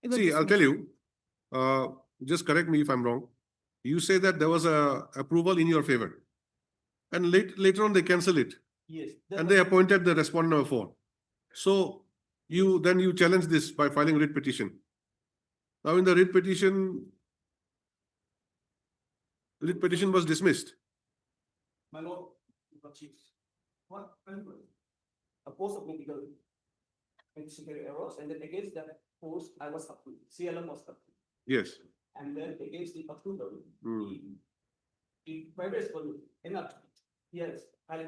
It was See, I'll tell dismissed. you, just correct me if I'm wrong. You say that there was a approval in your favor. And later on, they cancel it Yes. and they appointed the respondent number 4. So you challenge this by filing writ petition. Now in the writ petition was dismissed. My lord, chief. What? A post of medical errors, and then against that post, I was approved. CLM was approved. Yes. And then against the approval, Hmm. the private respondent, yes, I.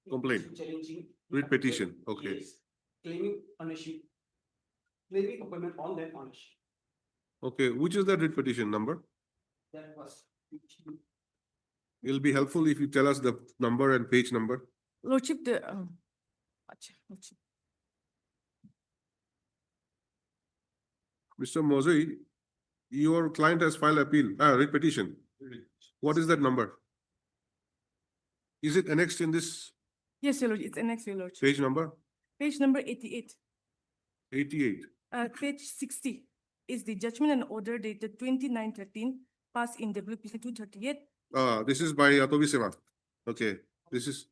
Complaint. Challenging. Writ petition, okay. Yes. Claiming ownership. Claiming appointment on that ownership. Okay, which is the writ petition number? That was. It'll be helpful if you tell us the number and page number. Lordship, lordship. Mr. Mozey, your client has filed appeal, writ petition. What is that number? Is it annexed in this Yes, your lordship, it's annexed, your lordship. page number? Page number 88. 88. Page 60 is the judgment and order dated 29/13, passed in WPC 238. This is by Atovi Seva. Okay, this is.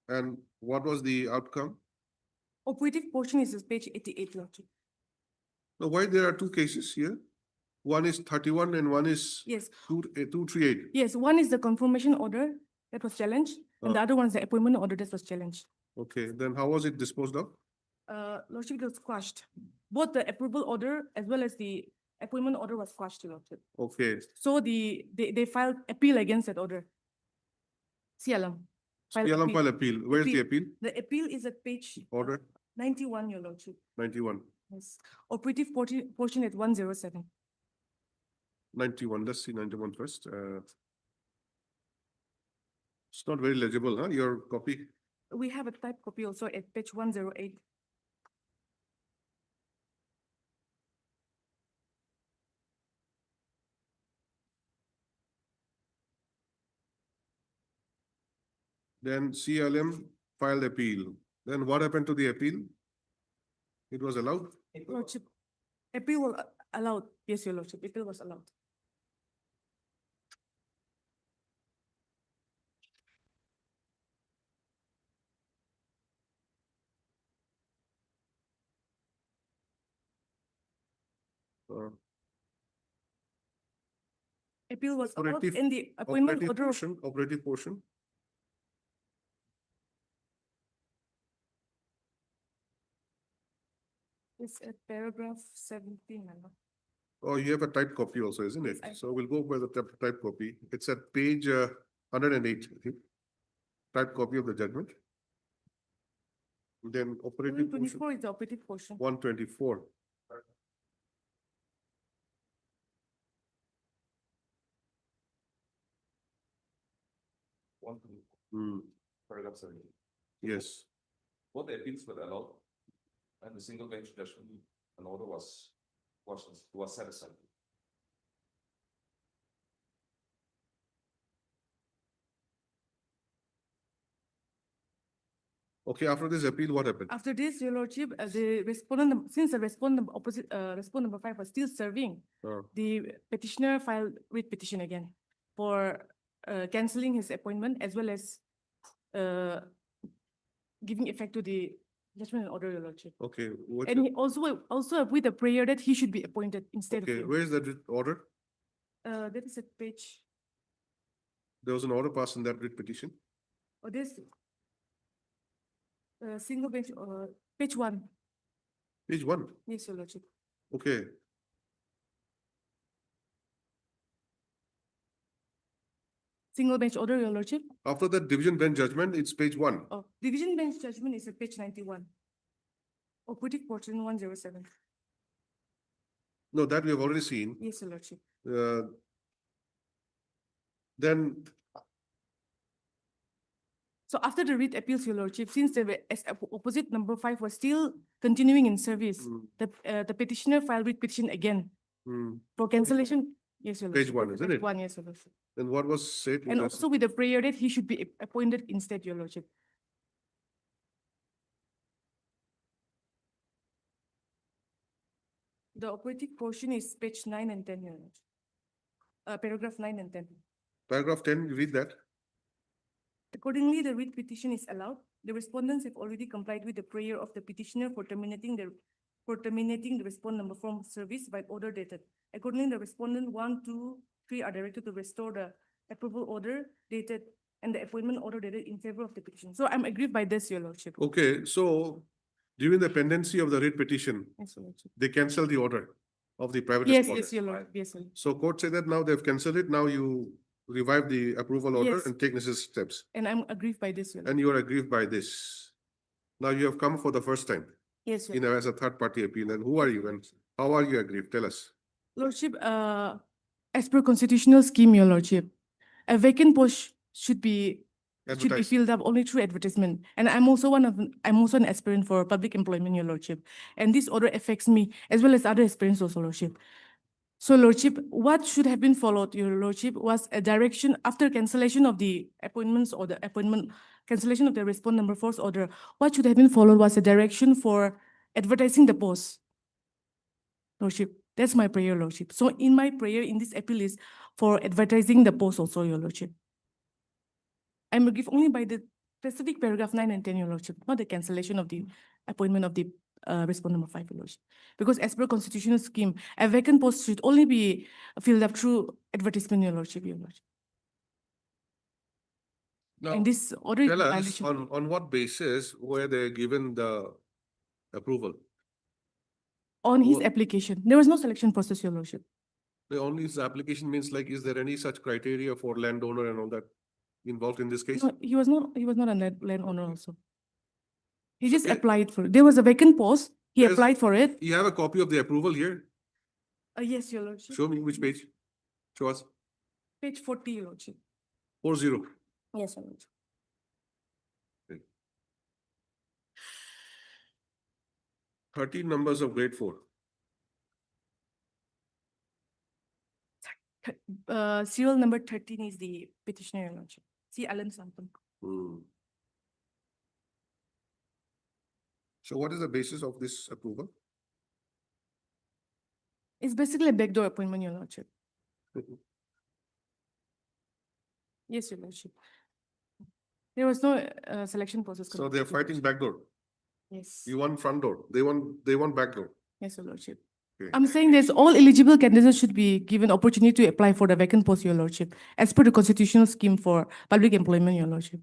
And what was the outcome? Operative portion is page 88, lordship. Now, why there are two cases here? One is 31 and one is Yes, 238. yes, one is the confirmation order that was challenged, and the other one is the appointment order that was challenged. Okay, then how was it disposed of? Lordship, it was quashed. Both the approval order as well as the appointment order was quashed, Your Lordship. Okay, So they filed appeal against that order. CLM. PLM file appeal. Where's the appeal? The appeal is at page Order 91, Your Lordship. 91. Yes, operative portion at 107. 91, let's see 91 first. It's not very legible, huh, your copy? We have a type copy also at page 108. Then CLM filed appeal. Then what happened to the appeal? It was allowed? Lordship, appeal was allowed. Yes, Your Lordship, appeal was allowed. Uh, Appeal was allowed Operative- in the appointment Operative order. portion, operative portion. It's at paragraph 17, Madam. Oh, you have a typed copy also, isn't it? Yes, I- So we'll go by the typed copy. It's at page 108, I think. Typed copy of the judgment. Then operative portion, 124 is the operative portion. 124. Hmm, Paragraph 17. yes. Both the appeals were allowed, and the single bench judgment, an order was set aside. Okay, after this appeal, what happened? After this, Your Lordship, the respondent, since the respondent opposite, respondent number 5 was still serving, Uh, the petitioner filed writ petition again for canceling his appointment as well as giving effect to the judgment and order, Your Lordship. Okay, what, And he also with a prayer that he should be appointed instead of okay, him. where is that writ order? That is at page, There was an order passed in that writ petition. this single bench, page 1. Page 1, Yes, Your Lordship. okay. Single bench order, Your Lordship. After that division bench judgment, it's page 1. Oh, division bench judgment is at page 91. Operative portion 107. No, that we have already seen. Yes, Your Lordship. Then, So after the writ appeals, Your Lordship, since opposite number 5 was still continuing in service, mm, the petitioner filed writ petition again mm, for cancellation. Yes, Your Page Lordship. 1, isn't Page it? 1, yes, Your Lordship. then what was said? in And the- also with the prayer that he should be appointed instead, Your Lordship. The operative portion is page 9 and 10, Your Lordship. Paragraph 9 and 10. Paragraph 10, you read that. Accordingly, the writ petition is allowed. The respondents have already complied with the prayer of the petitioner for terminating the respondent number from service by order dated. Accordingly, the respondent 1, 2, 3 are directed to restore the approval order dated and the appointment order dated in favor of the petition. So I'm aggrieved by this, Your Lordship. Okay, so during the pendency of the writ petition, Yes, Your Lordship. they cancel the order of the private Yes, order. yes, Your Lord. Yes, Your Lord. So court said that now they've cancelled it, now you revive the approval order Yes. and take necessary steps. And I'm aggrieved by this, Your Lord. And you are aggrieved by this. Now you have come for the first time, Yes, Your you know, as a third party appeal, and who are you and how are you aggrieved? Tell us. Lordship, as per constitutional scheme, Your Lordship, a vacant post should be Advertise. filled up only through advertisement. And I'm also an aspirant for public employment, Your Lordship. And this order affects me as well as other aspirants also, Lordship. So, Lordship, what should have been followed, Your Lordship, was a direction after cancellation of the appointments or the cancellation of the respondent number 4's order. What should have been followed was a direction for advertising the post. Lordship, that's my prayer, Lordship. So in my prayer, in this appeal is for advertising the post also, Your Lordship. I'm aggrieved only by the specific paragraph 9 and 10, Your Lordship, not the cancellation of the appointment of the respond number 5, Your Lordship. Because as per constitutional scheme, a vacant post should only be filled up through advertisement, Your Lordship, Your Lordship. Now, And this order is tell us violation. on what basis were they given the approval? On his Wha- application, there was no selection process, Your Lordship. The only application means like, is there any such criteria for landowner and all that involved in this case? No, he was not a landowner also. He So just can- applied for it. There was a vacant post. He There's- applied for it. You have a copy of the approval here? Yes, Your Lordship. Show me which page. Show us. Page 40, Your Lordship. 40. Yes, Your Lordship. 13 numbers of grade 4. Serial number 13 is the petitioner, Your Lordship. See Alan Sampam. So what is the basis of this approval? It's basically a backdoor appointment, Your Lordship. Yes, Your Lordship. There was no selection process. So they're fighting backdoor. Yes. You want front door. They want backdoor. Yes, Your Lordship. Okay. I'm saying this, all eligible candidates should be given opportunity to apply for the vacant post, Your Lordship, as per the constitutional scheme for public employment, Your Lordship.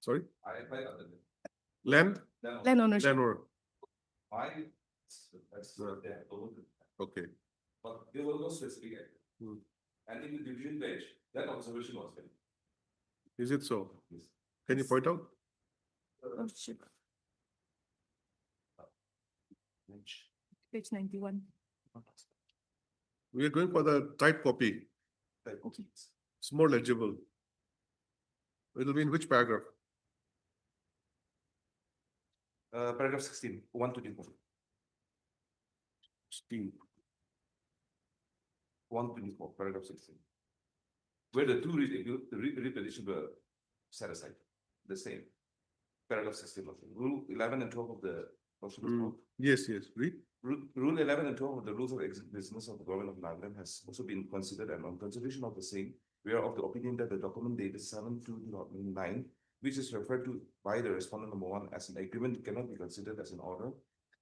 Sorry? I applied under the. Land? Land ownership. Landowner. Why? That's, they have told it. Okay. But there was no specific act. Hmm. And in the division bench, that observation was made. Is it so? Yes. Can you point out? Lordship. Page 91. We are going for the type copy. Okay. It's more legible. It'll be in which paragraph? Paragraph 16, 124. 16. 124, paragraph 16. Where the two repetitions were set aside, the same. Paragraph 16, rule 11 and 12 of the. Yes, yes. Read. Rule 11 and 12 of the rules of business of the government of Nagaland has also been considered, and on consideration of the same, we are of the opinion that the document dated 7/2/2009, which is referred to by the respondent number 1 as an agreement, cannot be considered as an order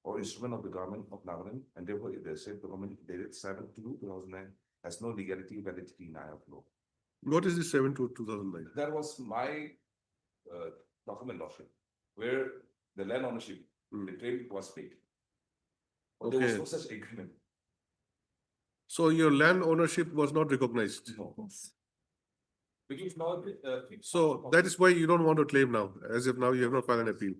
or instrument of the government of Nagaland, and therefore the said document dated 7/2/2009 has no legality, validity in eye of law. What is this 7/2/2009? That was my document, Lordship, where the land ownership, the claim was paid. But there was Okay. no such agreement. So your land ownership was not recognized. No. Because now. So that is why you don't want to claim now, as if now you have not filed an appeal.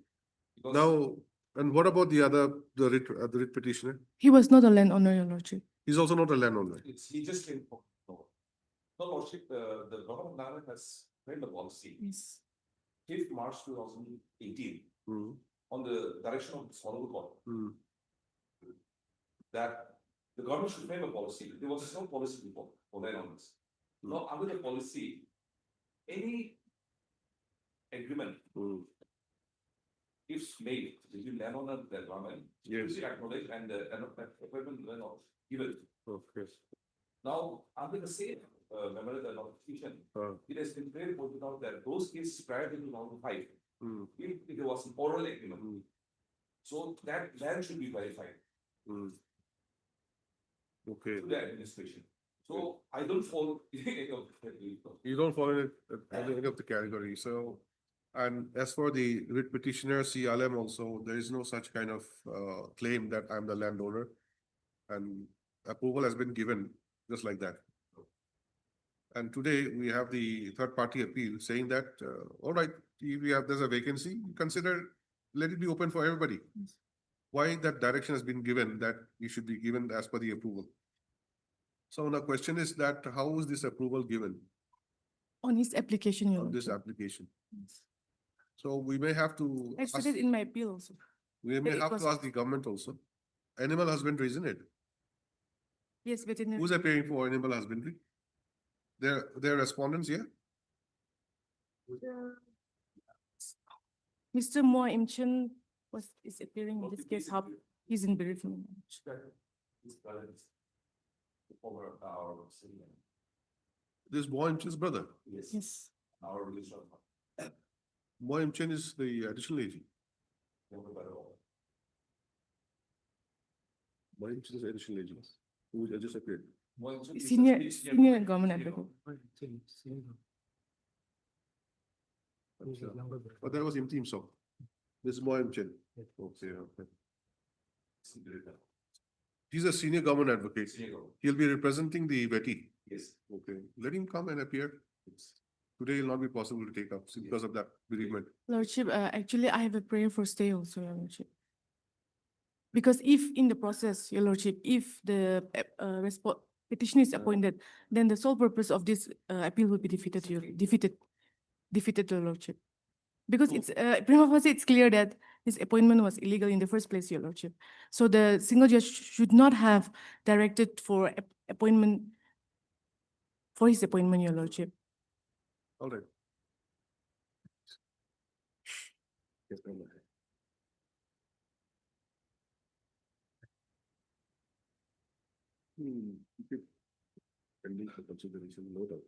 because Now, and what about the other, the writ petitioner? He was not a landowner, Your Lordship. He's also not a landowner. he just came. No, Lordship, the government of Nagaland has framed a policy, Yes. 5th March 2018, Hmm. on the direction of this honorable court, Hmm. that the government should frame a policy. There was no policy before for landowners. Now, under the policy, any agreement, Hmm. if made between landowner and the government, Yes. should be acknowledged and the appointment when of given. Okay. Now, under the same memorandum of petition, it has been clearly pointed out that those cases prior to 2005, Hmm. if there was an oral agreement, Hmm. so that land should be verified Hmm. Okay. to the administration. So I don't fall any of the. You don't fall in any of the category, so. And as for the writ petitioner, CLM also, there is no such kind of claim that I'm the landowner. And approval has been given just like that. And today we have the third party appeal saying that, all right, if we have, there's a vacancy, consider, let it be open for everybody. Why that direction has been given that you should be given as per the approval? So the question is that how is this approval given On his application, Your on this Lordship. application? So we may have to, I stated in my appeal also. we may it have was- to ask the government also. Animal husbandry, isn't it? Yes, veterinary. Who's appearing for animal husbandry? There are respondents here? Mr. Moa Imchen is appearing in this case. He's in bereavement. Over our city. This boy Imchen's brother. Yes. Yes. Our relation. Boy Imchen is the additional agent. Why is this additional agent? Who just appeared? Senior government advocate. But that was him team song. This is Moyam Chen. Okay, okay. He's a senior government advocate. He'll be representing the Betty. Yes. Okay, let him come and appear. Today will not be possible to take up because of that bereavement. Lordship, actually, I have a prayer for stay also, Your Lordship. Because if in the process, Your Lordship, if the petition is appointed, then the sole purpose of this appeal will be defeated, Your Lordship. Because it's prima facie, it's clear that his appointment was illegal in the first place, Your Lordship. So the single judge should not have directed for appointment, for his appointment, Your Lordship. All right. Yes, ma'am. Okay. Pending for consideration, no doubt.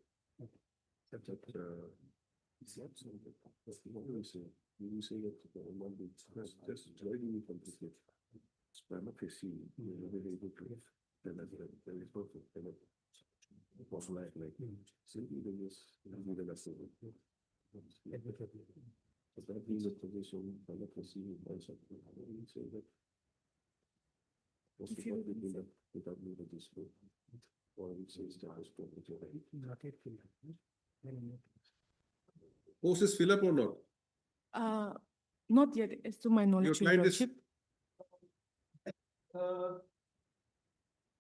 What do we say? We say that one bit, just why do we complicate? It's prima facie, we are very able to, then that is perfect, then it was like, simply the yes, we the lesson. But that means a position, prima facie, also, we say that. What's the point between that, without me to dispute? Or we say status quo. Post is fill up or not? Not yet, as to my knowledge, Your client is- Lordship.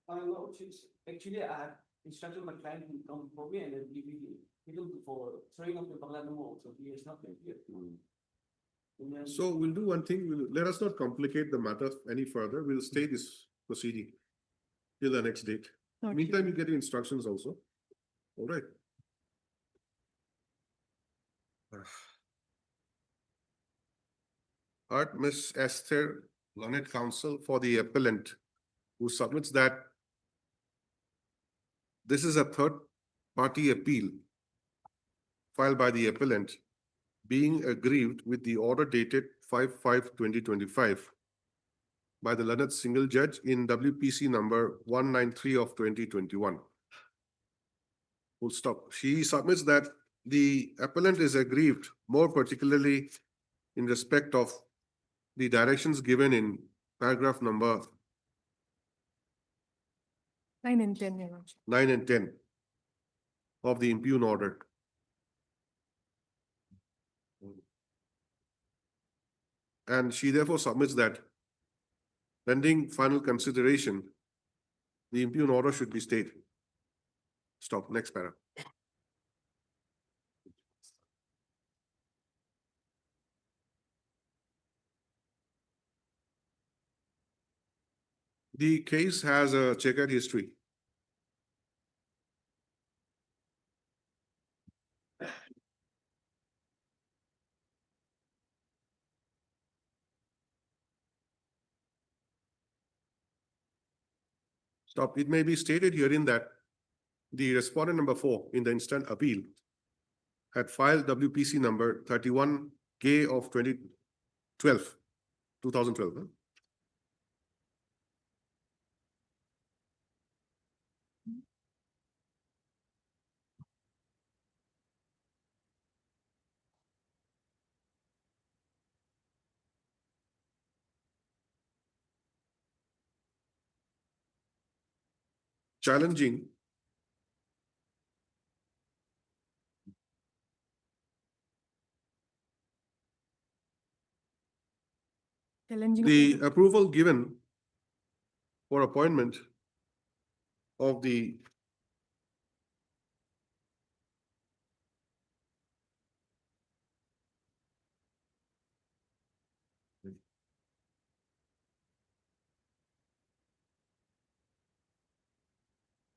My lordship, actually, I have instructed my client to come for me and then he will for throwing up the Bangla memo, so he is not here. And then- So we'll do one thing, let us not complicate the matter any further, we'll stay this proceeding till the next date. Lordship. Meantime, you get your instructions also. All right. Art Miss Esther Learned Counsel for the appellant who submits that this is a third party appeal filed by the appellant being aggrieved with the order dated 5/5/2025 by the learned single judge in WPC number 193 of 2021. Full stop. She submits that the appellant is aggrieved more particularly in respect of the directions given in paragraph number 9 and 10, Your Lordship. 9 and 10 of the impugn order. And she therefore submits that pending final consideration, the impugn order should be stayed. Stop, next para. The case has a checkered history. Stop. It may be stated herein that the respondent number 4 in the instant appeal had filed WPC number 31K of 2012. Huh? Challenging Challenging. the approval given for appointment of the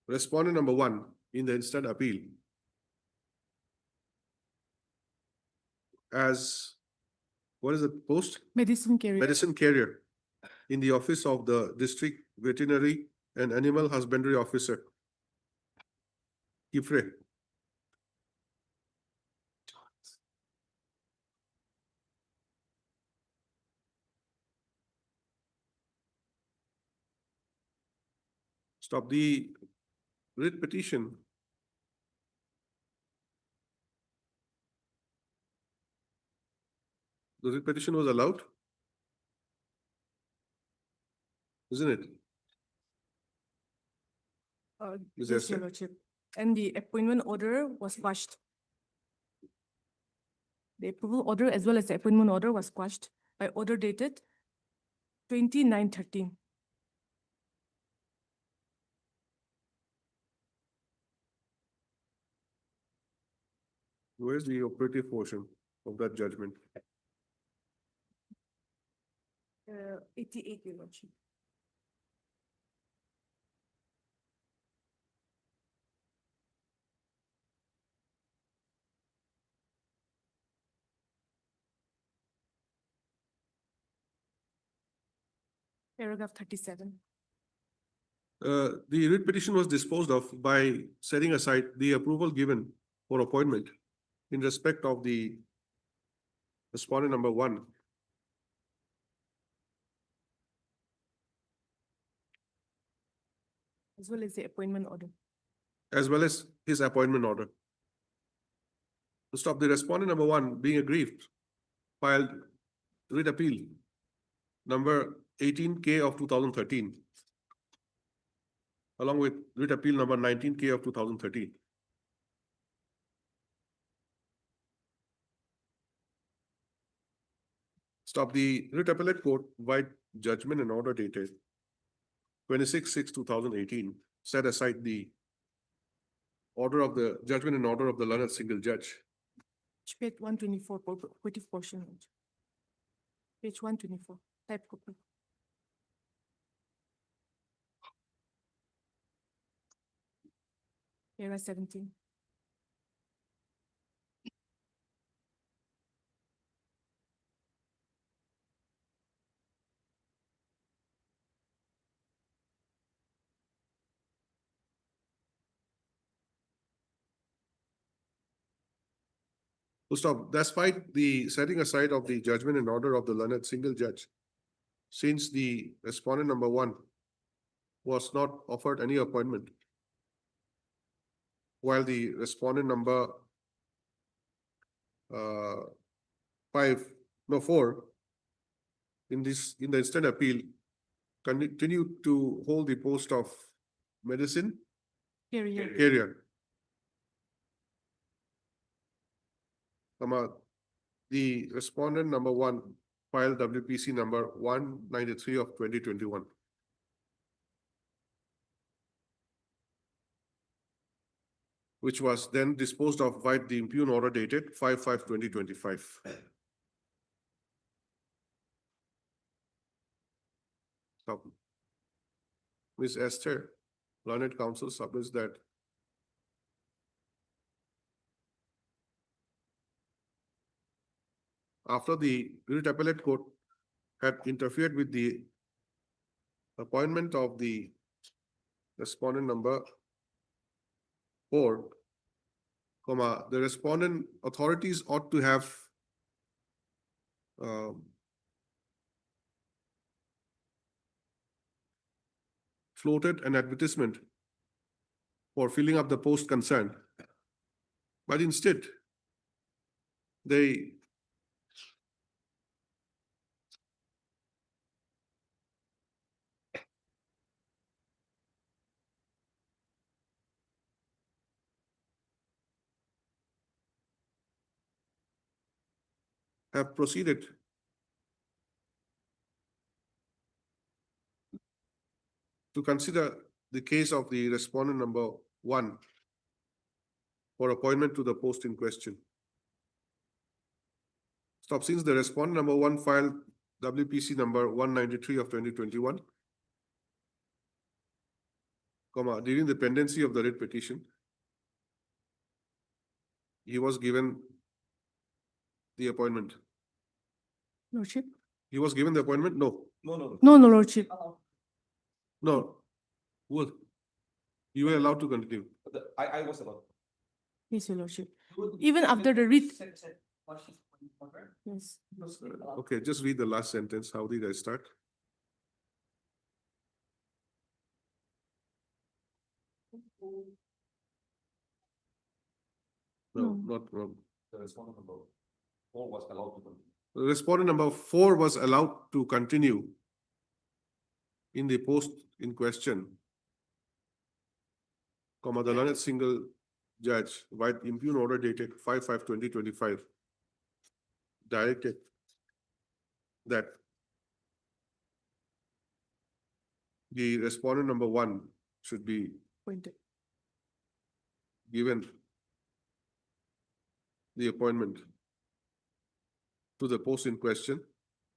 respondent number 1 in the instant appeal as, what is the post? Medicine carrier. Medicine carrier in the office of the district veterinary and animal husbandry officer. Kifre. Stop the writ petition. The writ petition was allowed? Isn't it? Ms. Yes, Your Esther? Lordship. And the appointment order was quashed. The approval order as well as the appointment order was quashed by order dated 29/13. Where's the operative portion of that judgment? 88, Your Lordship. Paragraph 37. The writ petition was disposed of by setting aside the approval given for appointment in respect of the respondent number 1. As well as the appointment order. As well as his appointment order. To stop the respondent number 1 being aggrieved, filed writ appeal number 18K of 2013, along with writ appeal number 19K of 2013. Stop the writ appellate court by judgment and order dated 26/6/2018, set aside the order of the judgment and order of the learned single judge. Page 124, operative portion. Lordship. Page 124, type copy. Para 17. To stop, despite the setting aside of the judgment and order of the learned single judge, since the respondent number 1 was not offered any appointment, while the respondent number 4 in the instant appeal continued to hold the post of medicine carrier. The respondent number 1 filed WPC number 193 of 2021. Which was then disposed of by the impugn order dated 5/5/2025. Stop. Ms. Esther, learned counsel submits that after the writ appellate court had interfered with the appointment of the respondent number 4, the respondent authorities ought to have floated an advertisement for filling up the post concerned. But instead, they have proceeded to consider the case of the respondent number 1 for appointment to the post in question. Stop, since the respondent number 1 filed WPC number 193 of 2021, during the pendency of the writ petition, he was given the appointment. Lordship? He was given the appointment? No. No, Lordship. No. Well, you were allowed to continue. I was allowed. Yes, Your Lordship. Even after the writ. Yes. Okay, just read the last sentence. How did I start? No, No. not wrong. The respondent number 4 was allowed to continue. Respondent number 4 was allowed to continue in the post in question, comma, the learned single judge, by impugn order dated 5/5/2025, directed that the respondent number 1 should be Pointed. given the appointment to the post in question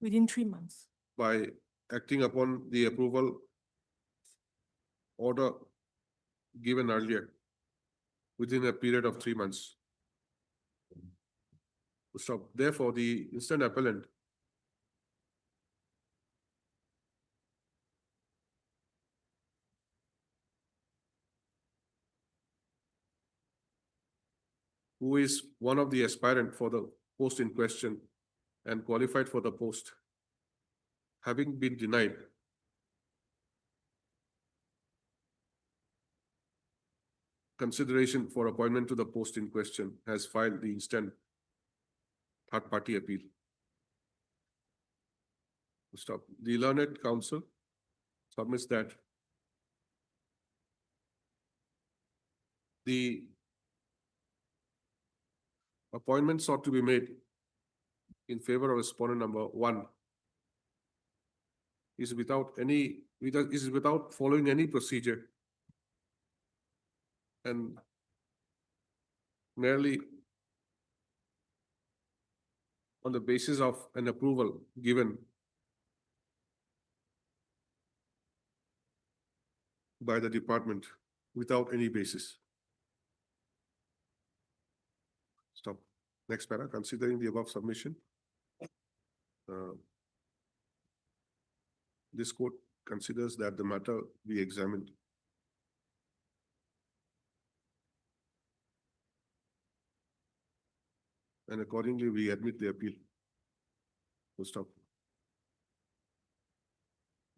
Within 3 months. by acting upon the approval order given earlier within a period of 3 months. Stop. Therefore, the instant appellant who is one of the aspirant for the post in question and qualified for the post, having been denied consideration for appointment to the post in question, has filed the instant third party appeal. Stop. The learned counsel submits that the appointment sought to be made in favor of respondent number 1 is without following any procedure and merely on the basis of an approval given by the department without any basis. Stop. Next para, considering the above submission, this court considers that the matter be examined and accordingly we admit the appeal. Full stop.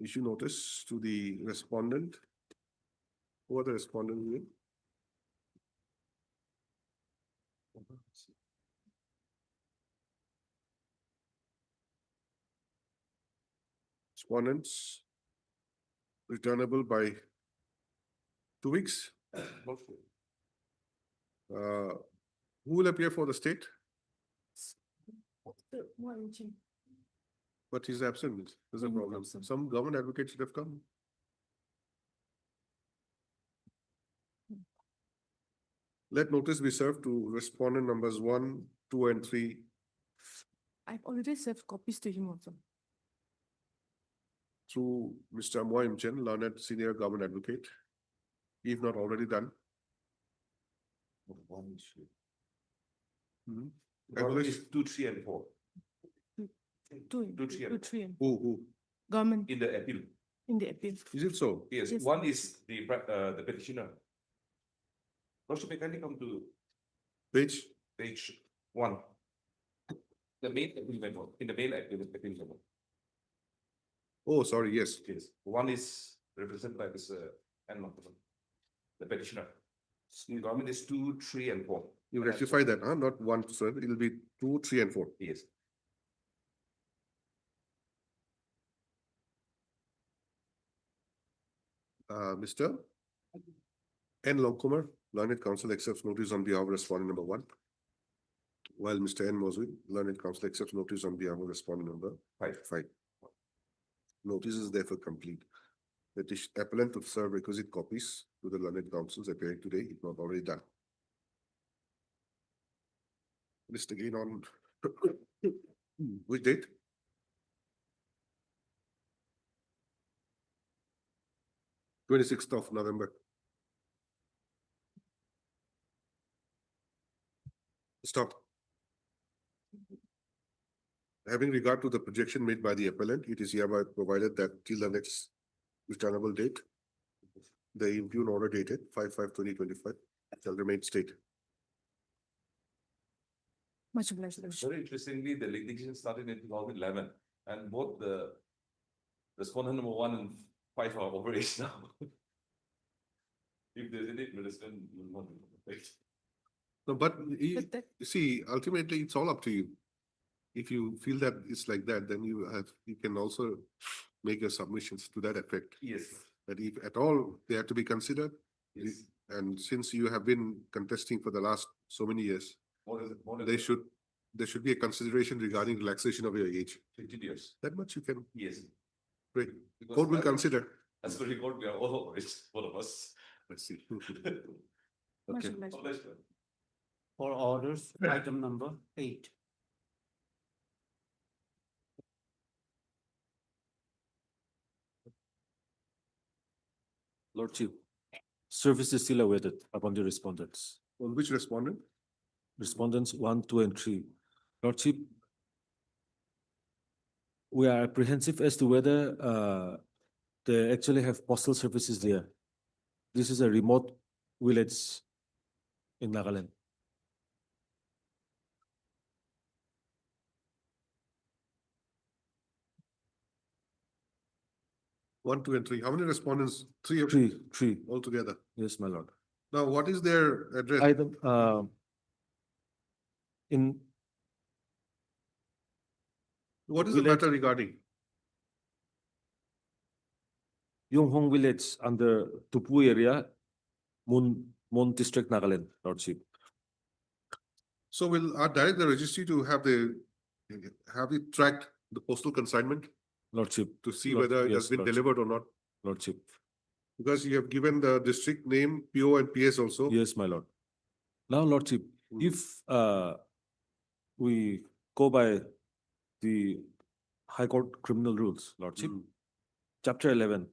Issue notice to the respondent. Who are the respondent here? Respondents returnable by 2 weeks. Who will appear for the state? But he's absent. There's a He's problem. absent. Some government advocates should have come. Let notice be served to respondent numbers 1, 2, and 3. I've already served copies to him also. Through Mr. Moim Chen, learned senior government advocate, if not already done. One issue. Mhm. Government is 2, 3, and 4 Two, Two, three, and- 3 and Who? government in the appeal. in the appeal. Is it so? Yes, Yes. one is the petitioner. Lordship, can you come to Page? page 1? The main appeal memo, in the main appeal memo. Oh, sorry, yes. Yes, one is represented by this N. Mahathir, the petitioner. The government is 2, 3, and 4. You rectify that, huh? Not 1, sir. It'll be 2, 3, and 4. Yes. Mr. N. Longkumar, learned counsel accepts notice on behalf of respondent number 1. While Mr. N. Moswin, learned counsel accepts notice on behalf of respondent number 5. Notice is therefore complete. Petition appellant to serve requisite copies to the learned counsels appearing today, if not already done. List again on which date? Twenty-sixth of November. Stop. Having regard to the projection made by the appellant, it is hereby provided that till the next returnable date, the impugn order dated 5/5/2025 shall remain state. Much obliged, Lordship. Very interestingly, the litigation started in 2011, and both the respondent number 1 and 5 are over age now. If there's any medicine, you will not be right? No, but But that- you see, ultimately, it's all up to you. If you feel that it's like that, then you can also make your submissions to that effect. Yes, That if at all they have to be considered, yes. and since you have been contesting for the last so many years, More than there should be a consideration regarding relaxation of your age. 15 years. That much you can, Yes. great. Because Court will as- consider. As per record, we are all over it, all of us. Let's see. Much Okay. obliged. Obliged, sir. For orders, item number 8. Lordship, service is still awaited upon the respondents. On which respondent? Respondents 1, 2, and 3. Lordship, we are apprehensive as to whether they actually have postal services there. This is a remote village in Nagaland. One, two, and three. How many respondents? Three of Three. altogether. Yes, my lord. Now, what is their address? Item in What is the village- matter regarding? Yonghong village under Tupu area, Mon district, Nagaland, Lordship. So will I direct the registry to have it tracked the postal consignment Lordship, to see Lord- whether it has yes, been Lordship. delivered or not? Lordship. Because you have given the district name, PO and PS also. Yes, my lord. Now, Lordship, if we go by the High Court criminal rules, Lordship, Mm. Chapter 11,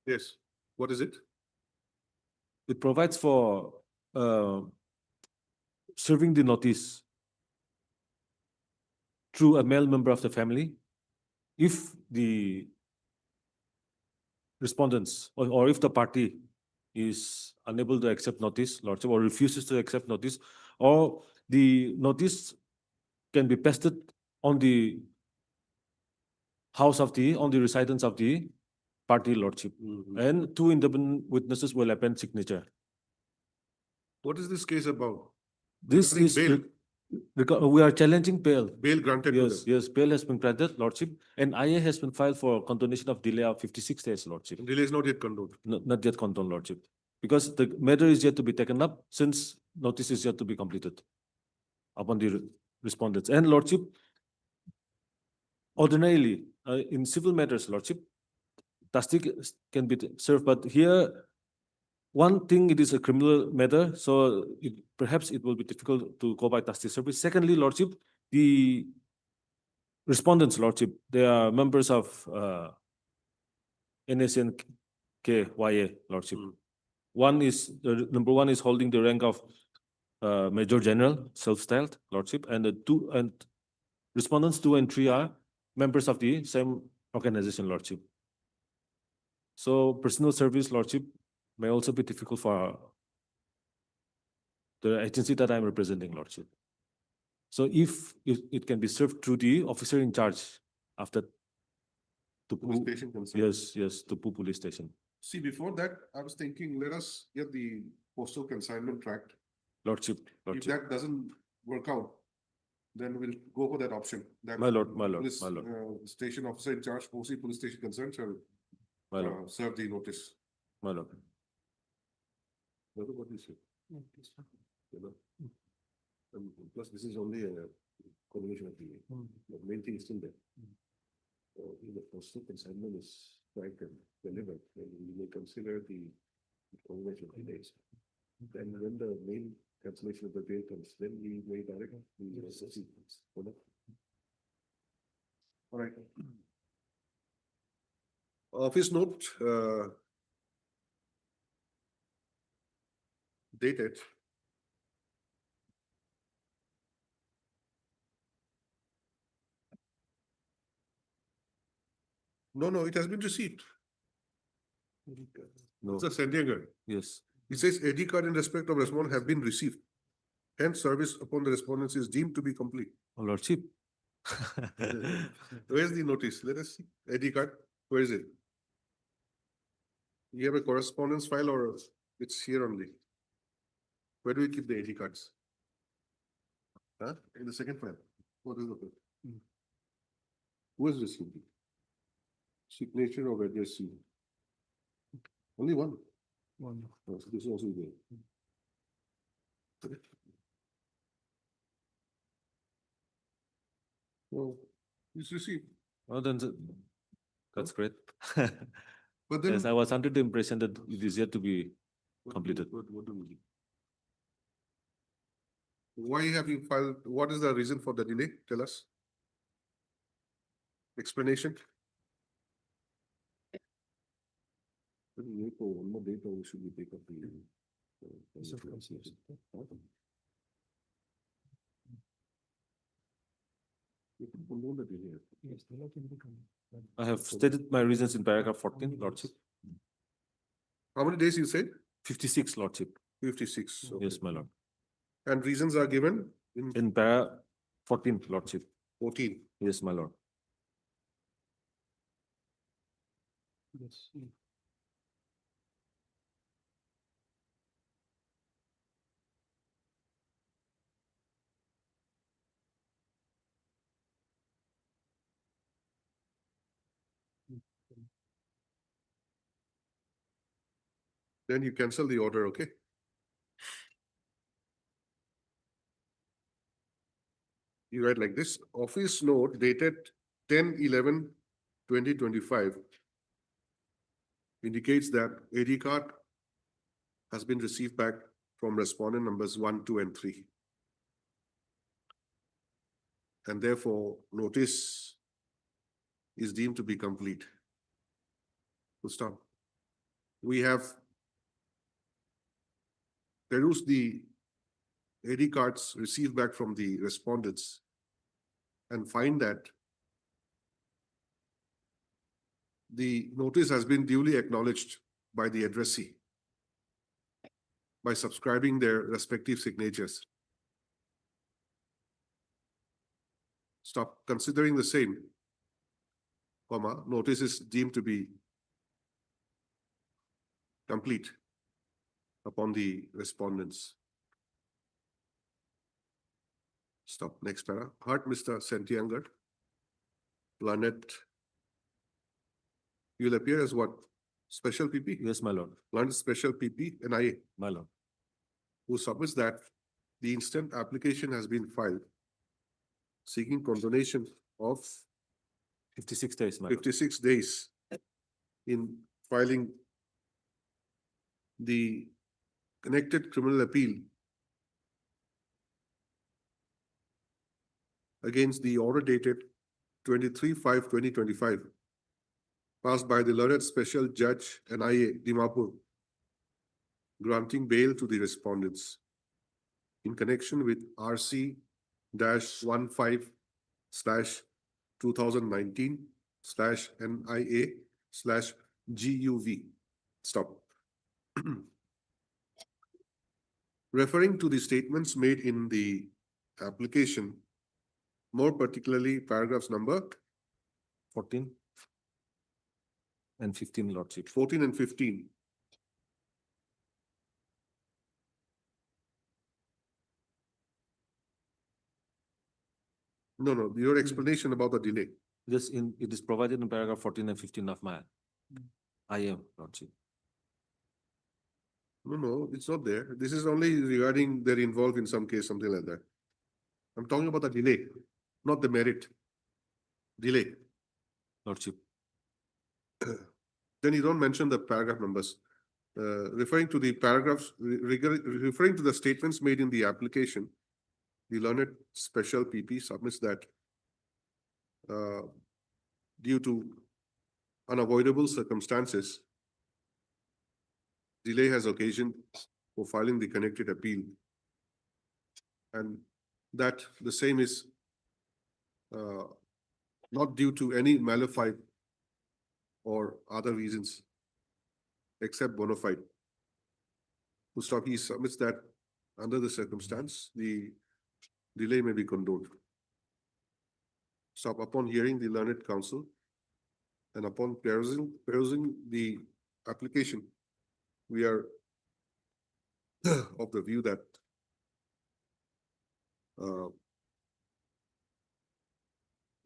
Yes. What is it? it provides for serving the notice through a male member of the family if the respondents or if the party is unable to accept notice, Lordship, or refuses to accept notice, or the notice can be pasted on the on the residence of the party, Lordship. And two independent witnesses will append signature. What is this case about? This Regarding is, bail. we are challenging bail. Bail granted to Yes, them. yes, bail has been granted, Lordship, and IA has been filed for condonation of delay of 56 days, Lordship. Delay is not yet condoned. Not yet condoned, Lordship, because the matter is yet to be taken up since notice is yet to be completed upon the respondents. And Lordship, ordinarily, in civil matters, Lordship, tastic can be served, but here, one thing, it is a criminal matter, so perhaps it will be difficult to go by tastic service. Secondly, Lordship, the respondents, Lordship, they are members of NSNKYA, Lordship. Number one is holding the rank of Major General, self-styled, Lordship, and respondents 2 and 3 are members of the same organization, Lordship. So personal service, Lordship, may also be difficult for the agency that I'm representing, Lordship. So if it can be served through the officer in charge after Police Tupu, station concerned. yes, Tupu police station, See, before that, I was thinking, let us get the postal consignment tracked. Lordship, If Lordship. that doesn't work out, then we'll go for that option. That My lord, my lord, police, my lord. Station officer in charge, OC police station concerned shall My lord, serve the notice. my lord. What is it? You know? Plus, this is only a combination of the main thing is still there. If the postal consignment is tracked and delivered, then we may consider the combination of the days. Then when the main cancellation of the bail comes, then we may direct the SSC. All right. Office note, dated. No, it has been received. No, It's a sending. yes, It says ID card in respect of respondent have been received. Hence, service upon the respondents is deemed to be complete. oh, Lordship. Where is the notice? Let us see. ID card, where is it? You have a correspondence file or it's here only? Where do we keep the AD cards? Huh? In the second file? What is the file? Who has received it? Signature of address. Only one. One. Oh, so this is also there. Well, it's received. Oh, then that's great. But then. Yes, I was under the impression that it is yet to be What- completed. what do we do? Why have you filed? What is the reason for the delay? Tell us. Explanation? One more date or we should we take up the. I have stated my reasons in paragraph 14, Lordship. How many days you said? 56, Lordship. 56. Okay. Yes, my lord. And reasons are given in In para 14, Lordship. 14. Yes, my lord. Yes. Then you cancel the order, okay? You write like this, office note dated 10/11/2025 indicates that AD card has been received back from respondent numbers 1, 2, and 3. And therefore, notice is deemed to be complete. Full stop. We have perused the AD cards received back from the respondents and find that the notice has been duly acknowledged by the addressee by subscribing their respective signatures. Stop. Considering the same, comma, notice is deemed to be complete upon the respondents. Stop. Next para. Heart, Mr. Sentianger. Planet. You'll appear as what? Special PP? Yes, my lord. Planet Special PP NIA, My lord. who submits that the instant application has been filed seeking condonation of 56 days, my lord. 56 days in filing the connected criminal appeal against the order dated 23/5/2025 passed by the learned special judge NIA Dimapur, granting bail to the respondents in connection with RC-15/2019/NIA/GUV. Stop. Referring to the statements made in the application, more particularly paragraphs number 14 and 15, Lordship. 14 and 15. No, your explanation about the delay. This it is provided in paragraph 14 and 15 of my IM, Lordship. No, it's not there. This is only regarding they're involved in some case, something like that. I'm talking about the delay, not the merit. Delay. Lordship. Then you don't mention the paragraph numbers. Referring to the paragraphs, referring to the statements made in the application, the learned special PP submits that due to unavoidable circumstances, delay has occasioned for filing the connected appeal. And that the same is not due to any malified or other reasons except bona fide. Full stop. He submits that under the circumstance, the delay may be condoned. Stop. Upon hearing the learned counsel and upon perusing the application, we are of the view that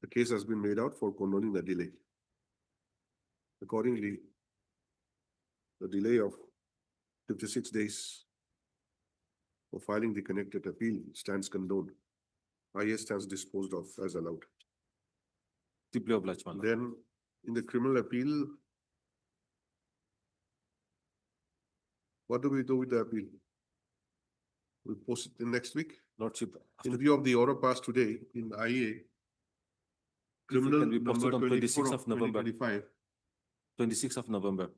the case has been made out for condoning the delay. Accordingly, the delay of 56 days for filing the connected appeal stands condoned. IS stands disposed of as allowed. Deeply obliged, my lord. Then in the criminal appeal, what do we do with the appeal? We post it in next week. Lordship, In view of the order passed today in IA, criminal can be number posted on 24 26th of of November. 2025, 26th of November.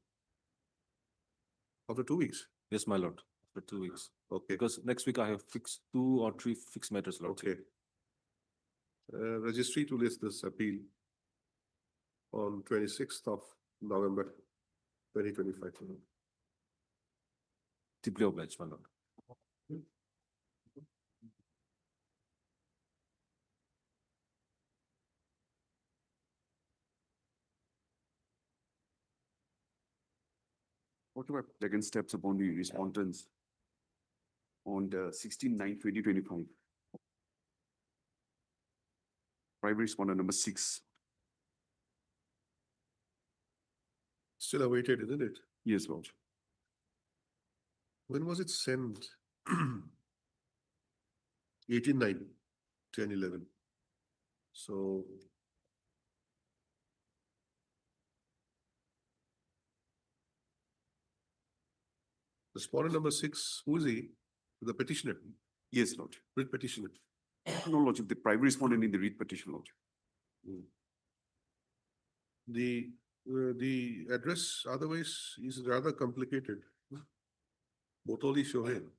after 2 weeks. Yes, my lord, for 2 weeks. Okay, Because next week I have fixed 2 or 3 fixed matters, lordship. okay. Registry to list this appeal on 26th of November 2025. Deeply obliged, my lord. What about taken steps upon the respondents on the 16/9/2025? Primary respondent number 6. Still awaited, isn't it? Yes, Lord. When was it sent? 18/9, 10/11. So respondent number 6, who is he? The petitioner, Yes, Lord. writ petitioner. No, Lordship, the primary respondent in the read petition, Lord. The address otherwise is rather complicated. Botoli Shohen,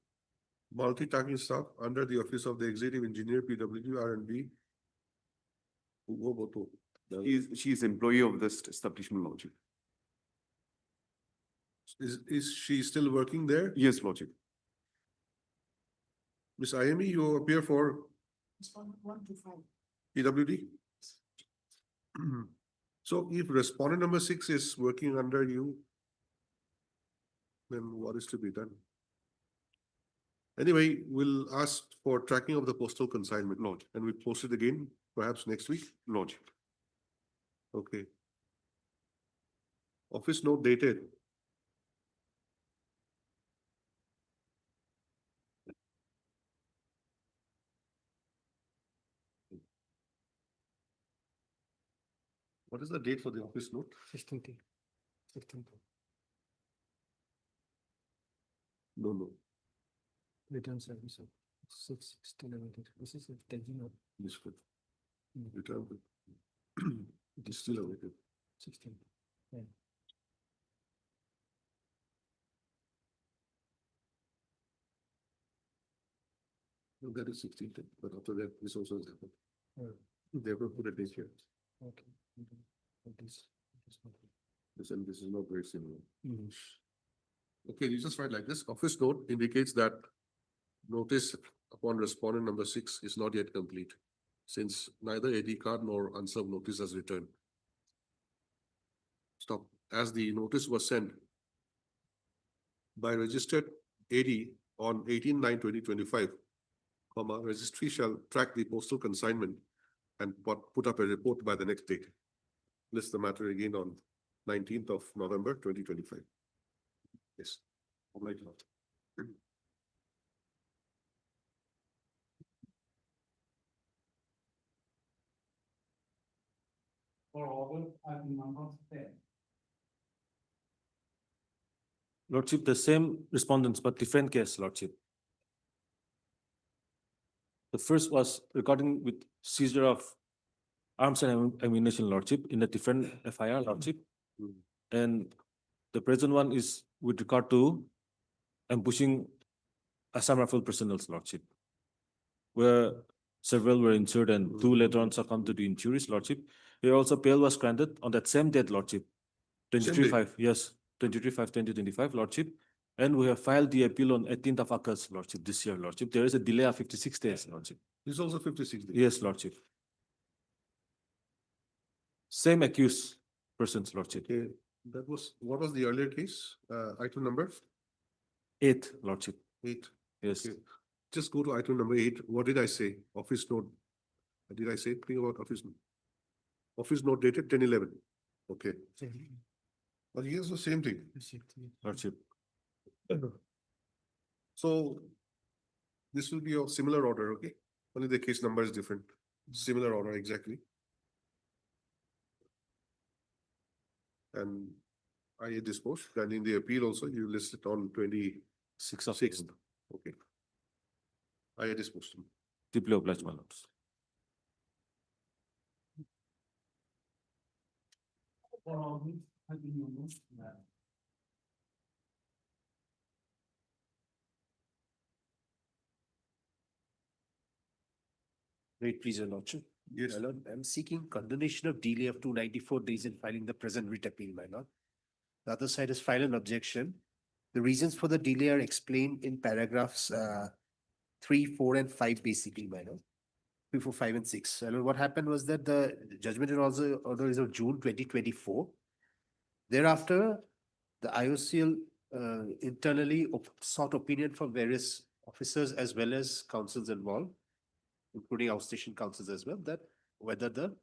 multitasking staff under the office of the executive engineer, PWD R&B. Ugo Boto. She is employee of this establishment, Lordship. Is she still working there? Yes, Lordship. Miss IME, you appear for Respondent 1 to 5. PWD? So if respondent number 6 is working under you, then what is to be done? Anyway, we'll ask for tracking of the postal consignment, Lord. and we post it again, perhaps next week. Lordship. Okay. Office note dated. What is the date for the office note? 16th. No. Return service of 6, still awaited. This is taking up This good. Return. It is still awaited. 16. No, that is 16th, but after that, this also has happened. Oh. They ever put a date here. Okay. This. This is not very similar. Mhm. Okay, you just write like this. Office note indicates that notice upon respondent number 6 is not yet complete, since neither AD card nor unserved notice has returned. Stop. As the notice was sent by registered AD on 18/9/2025, registry shall track the postal consignment and put up a report by the next date. List the matter again on 19th of November 2025. Yes. All right, Lord. For order, item number 10. Lordship, the same respondents, but different case, Lordship. The first was regarding with seizure of arms and ammunition, Lordship, in a different FIR, Lordship. And the present one is with regard to ambushing Assam Rifle personnel, Lordship, where several were injured and 2 later on succumbed to the injuries, Lordship. Here also bail was granted on that same date, Lordship. 23/5, yes, 23/5/2025, Lordship. And we have filed the appeal on 18th of August, Lordship, this year, Lordship. There is a delay of 56 days, Lordship. This is also 56 days. Yes, Lordship. Same accused persons, Lordship. Okay, That was, what was the earlier case? Item number 8, Lordship. 8. Yes. Okay. Just go to item number 8. What did I say? Office note. Did I say anything about office? Office note dated 10/11. Okay. But here's the same thing. Lordship. So this will be a similar order, okay? Only the case number is different. Similar order exactly. And I disposed, and in the appeal also, you listed on 6 of 26th. Okay. I disposed. Deeply obliged, my lords. Great, please, your lordship. Yes. My lord, I'm seeking condemnation of delay of 294 days in filing the present writ appeal, my lord. The other side has filed an objection. The reasons for the delay are explained in paragraphs 3, 4, and 5, basically, my lord. 3, 4, 5, and 6. My lord, what happened was that the judgment and also order is of June 2024. Thereafter, the IOCL internally sought opinion from various officers as well as councils involved, including outstation councils as well, that whether the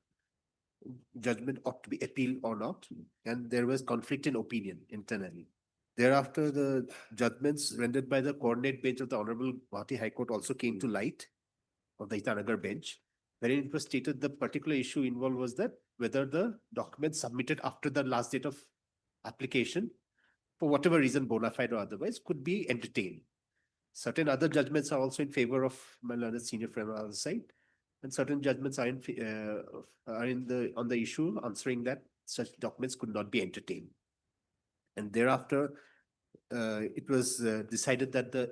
judgment ought to be appealed or not, and there was conflict in opinion internally. Thereafter, the judgments rendered by the coordinate bench of the Honorable Gauhati High Court also came to light, of the Itanagar bench, wherein it was stated the particular issue involved was that whether the documents submitted after the last date of application, for whatever reason, bona fide or otherwise, could be entertained. Certain other judgments are also in favor of my learned senior friend on the other side, and certain judgments are on the issue answering that such documents could not be entertained. And thereafter, it was decided that the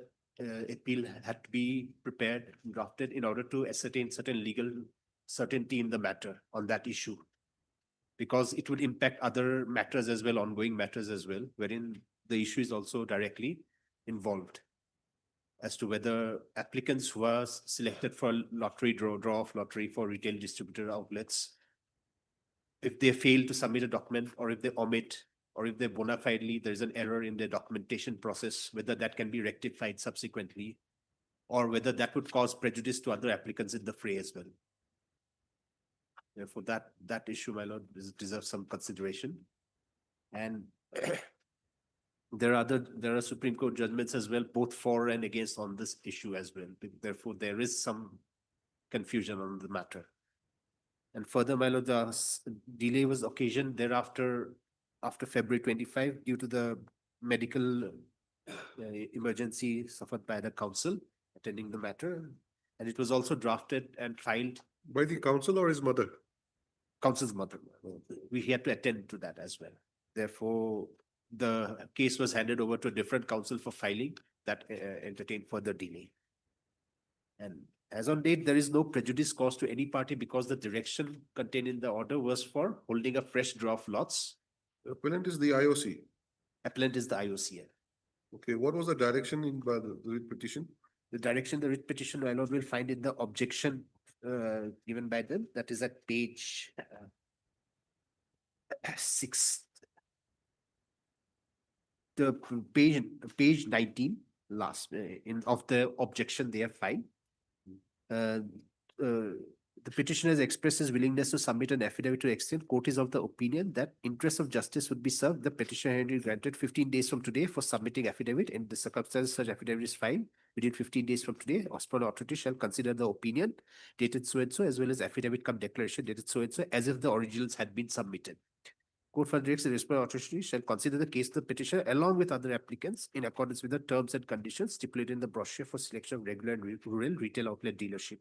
appeal had to be prepared, drafted in order to ascertain certain legal certainty in the matter on that issue, because it would impact other matters as well, ongoing matters as well, wherein the issue is also directly involved as to whether applicants who are selected for lottery draw of lottery for retail distributor outlets, if they fail to submit a document, or if they omit, or if they bona fidely there is an error in their documentation process, whether that can be rectified subsequently, or whether that would cause prejudice to other applicants in the fray as well. Therefore, that issue, my lord, deserves some consideration. And there are Supreme Court judgments as well, both for and against on this issue as well. Therefore, there is some confusion on the matter. And further, my lord, the delay was occasioned thereafter, after February 25, due to the medical emergency suffered by the council attending the matter. And it was also drafted and filed. By the council or his mother? Council's mother. We had to attend to that as well. Therefore, the case was handed over to a different council for filing that entertained further delay. And as on date, there is no prejudice caused to any party because the direction contained in the order was for holding a fresh draw of lots. Appellant is the IOC. Appellant is the IOCL. Okay, what was the direction in by the writ petition? The direction the writ petition, my lord, will find in the objection given by them. That is at page 6. The page 19 last of the objection they have filed. The petitioner has expressed his willingness to submit an affidavit to the extent court is of the opinion that interest of justice would be served. The petitioner had been granted 15 days from today for submitting affidavit. In the circumstances such affidavit is filed within 15 days from today, Hospital Authority shall consider the opinion dated so and so, as well as affidavit cum declaration dated so and so, as if the originals had been submitted. Court further directs the Hospital Authority shall consider the case of the petitioner along with other applicants in accordance with the terms and conditions stipulated in the brochure for selection of regular and rural retail outlet dealership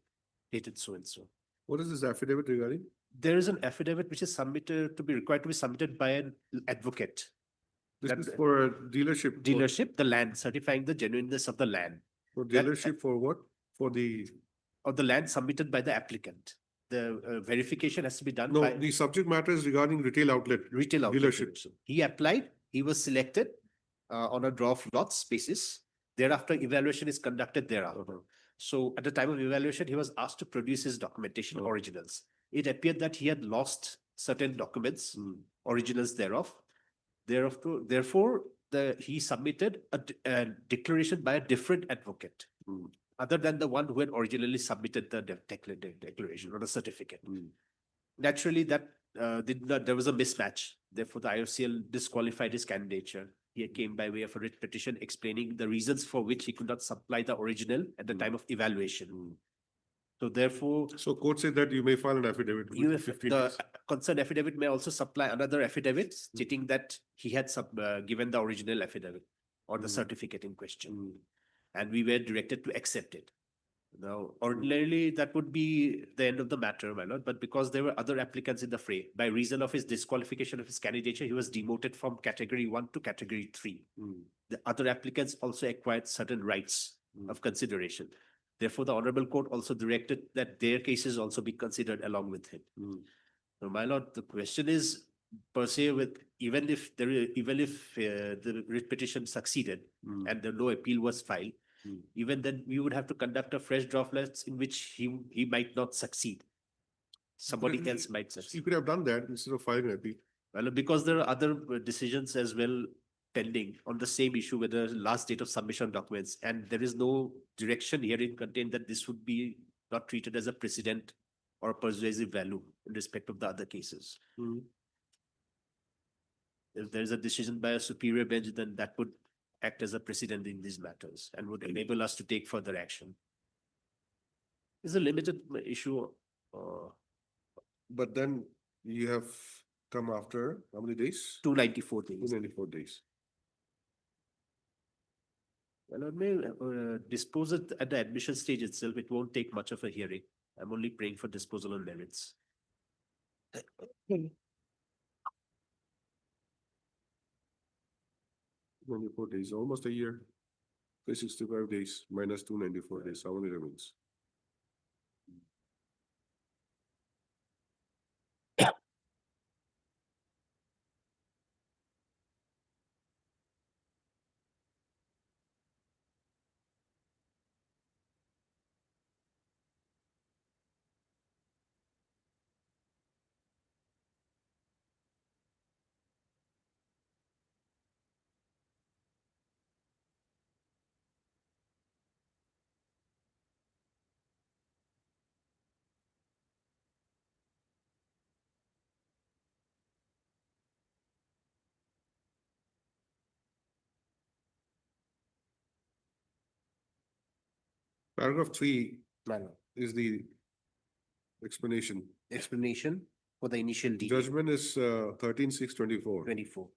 dated so and so. What is this affidavit regarding? There is an affidavit which is submitted to be required to be submitted by an advocate. This is for a dealership. Dealership, the land, certifying the genuineness of the land. For dealership for what? For the. Of the land submitted by the applicant. The verification has to be done No, by. the subject matter is regarding retail outlet. Retail outlet. Dealership. He applied, he was selected on a draw of lots basis. Thereafter, evaluation is conducted thereafter. So at the time of evaluation, he was asked to produce his documentation originals. It appeared that he had lost certain documents, originals thereof. Therefore, he submitted a declaration by a different advocate, other than the one who had originally submitted the declaration or the certificate. Naturally, there was a mismatch. Therefore, the IOCL disqualified his candidature. He came by way of a writ petition explaining the reasons for which he could not supply the original at the time of evaluation. So therefore, So court said that you may file an affidavit you within have 15 the days. concerned affidavit may also supply another affidavit stating that he had given the original affidavit or the certificate in question. And we were directed to accept it. Now, ordinarily, that would be the end of the matter, my lord, but because there were other applicants in the fray, by reason of his disqualification of his candidature, he was demoted from category 1 to category 3. The other applicants also acquired certain rights of consideration. Therefore, the Honorable Court also directed that their cases also be considered along with him. So, my lord, the question is per se, with even if the writ petition succeeded and no appeal was filed, even then we would have to conduct a fresh draftlet in which he might not succeed. Somebody else might succeed. You could have done that instead of filing an appeal. Well, because there are other decisions as well pending on the same issue with the last date of submission of documents, and there is no direction herein contained that this would be not treated as a precedent or a persuasive value in respect of the other cases. If there is a decision by a superior bench, then that would act as a precedent in these matters and would enable us to take further action. It's a limited issue. But then you have come after how many days? 294 days. 294 days. Well, I may dispose it at the admission stage itself. It won't take much of a hearing. I'm only praying for disposal on merits. 24 days, almost a year. 365 days minus 294 days. How many remains? Paragraph 3 is the explanation. Explanation for the initial delay. Judgment is 13/6/24. 24.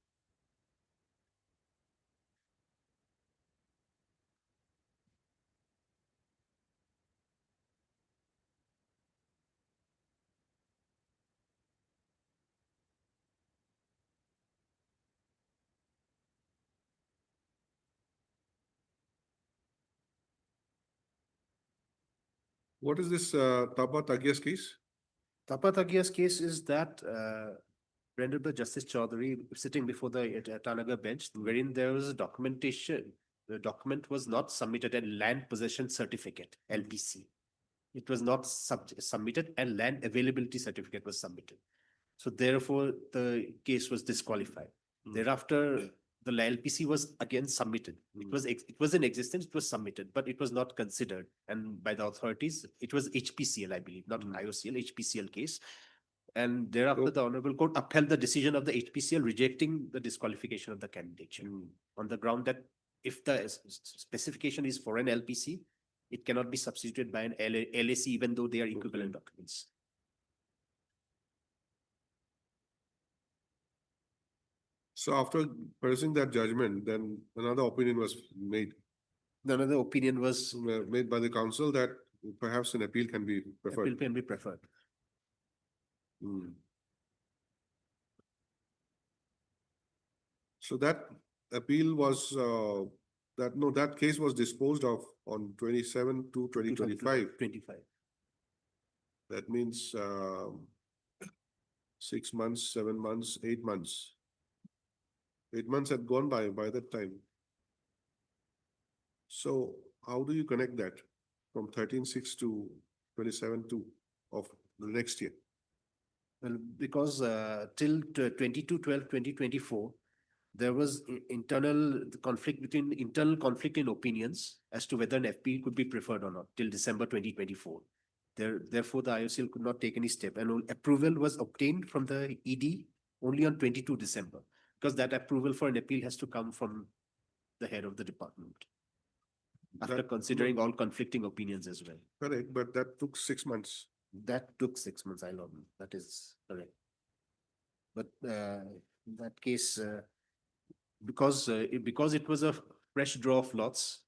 What is this Tapa Tagias case? Tapa Tagia's case is that rendered by Justice Chaudhary sitting before the Tanagar bench, wherein there was a documentation. The document was not submitted a land possession certificate, LPC. It was not submitted and land availability certificate was submitted. So therefore, the case was disqualified. Thereafter, the LPC was again submitted. It was in existence, it was submitted, but it was not considered. And by the authorities, it was HPCL, I believe, not an IOCL, HPCL case. And thereafter, the Honorable Court upheld the decision of the HPCL rejecting the disqualification of the candidature on the ground that if the specification is for an LPC, it cannot be substituted by an LAC, even though they are equivalent documents. So after passing that judgment, then another opinion was made. Another opinion was made by the council that perhaps an appeal can be preferred. Appeal can be preferred. So that appeal was that case was disposed of on 27/2/2025. 25. That means 6 months, 7 months, 8 months. 8 months had gone by that time. So how do you connect that from 13/6 to 27/2 of the next year? Well, because till 22/12/2024, there was internal conflict in opinions as to whether an FP could be preferred or not till December 2024. Therefore, the IOCL could not take any step, and approval was obtained from the ED only on 22 December, because that approval for an appeal has to come from the head of the department, after That- considering all conflicting opinions as well. Correct, but that took 6 months. That took 6 months, I know, that is correct. But in that case, because it was a fresh draw of lots,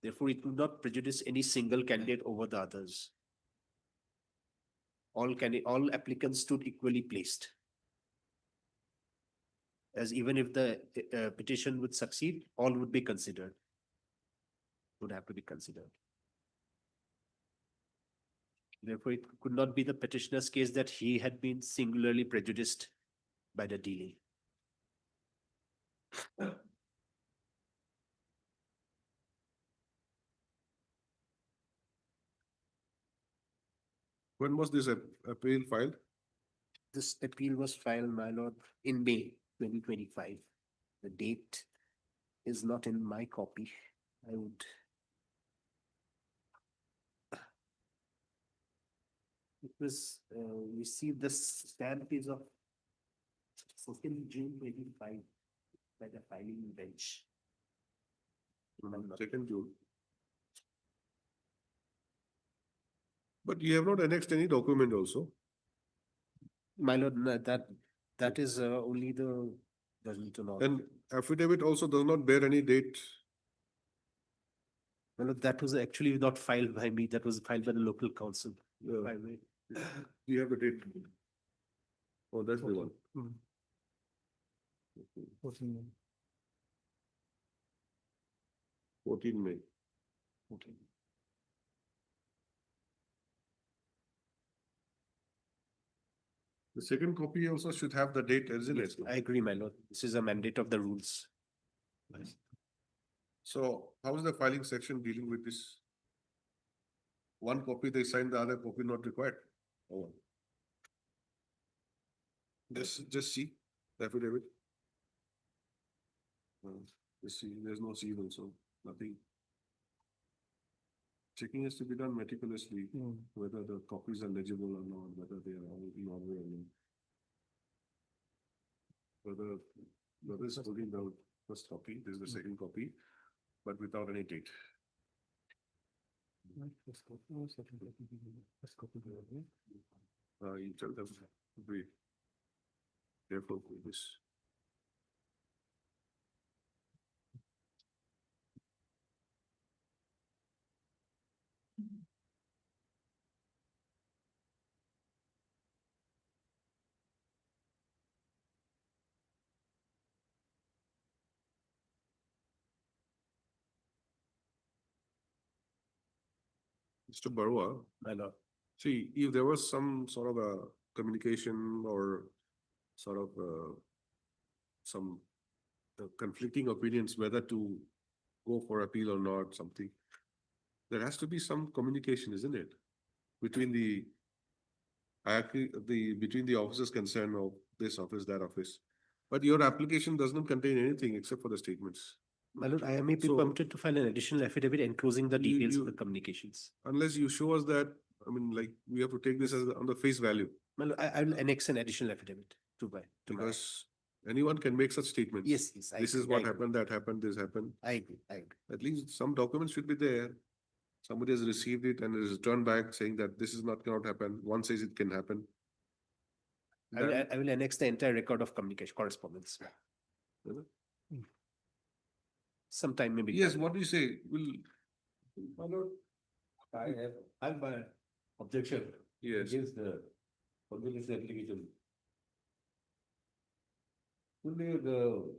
therefore it would not prejudice any single candidate over the others. All applicants stood equally placed. As even if the petition would succeed, all would be considered. Would have to be considered. Therefore, it could not be the petitioner's case that he had been singularly prejudiced by the delay. When was this appeal filed? This appeal was filed, my lord, in May 2025. The date is not in my copy. I would. It was received, the stamp is of 2nd June 25 by the filing bench. 2nd June. But you have not annexed any document also. My lord, that is only the judgment to law. And affidavit also does not bear any date. My lord, that was actually not filed by me. That was filed by the local council. By me. You have the date. Oh, that's the one. 14 May. Okay. The second copy also should have the date, isn't it? I agree, my lord. This is a mandate of the rules. So how is the filing section dealing with this? One copy they signed, the other copy not required. Oh. Just see the affidavit. Just see, there's no seal also, nothing. Checking has to be done meticulously, whether the copies are legible or not, whether they are all in order or not. Whether is holding the first copy, this is the second copy, but without any date. You tell them to be careful with this. Mr. Barua, My lord. see, if there was some sort of a communication or sort of some conflicting opinions whether to go for appeal or not, something, there has to be some communication, isn't it? Between the between the officers concerned of this office, that office. But your application does not contain anything except for the statements. My lord, I may be So- permitted to file an additional affidavit enclosing the You- details you- of the communications. Unless you show us that, I mean, like, we have to take this as on the face value. My lord, I will annex an additional affidavit to my. Because anyone can make such statements. Yes, This is what happened, that happened, this happened. I agree, I agree. At least some documents should be there. Somebody has received it and is returned back saying that this is not cannot happen. One says it can happen. I will annex the entire record of communication correspondence. Sometime maybe. Yes, what do you say? Will, My lord, I have my objection yes, against the consolidation application. Only the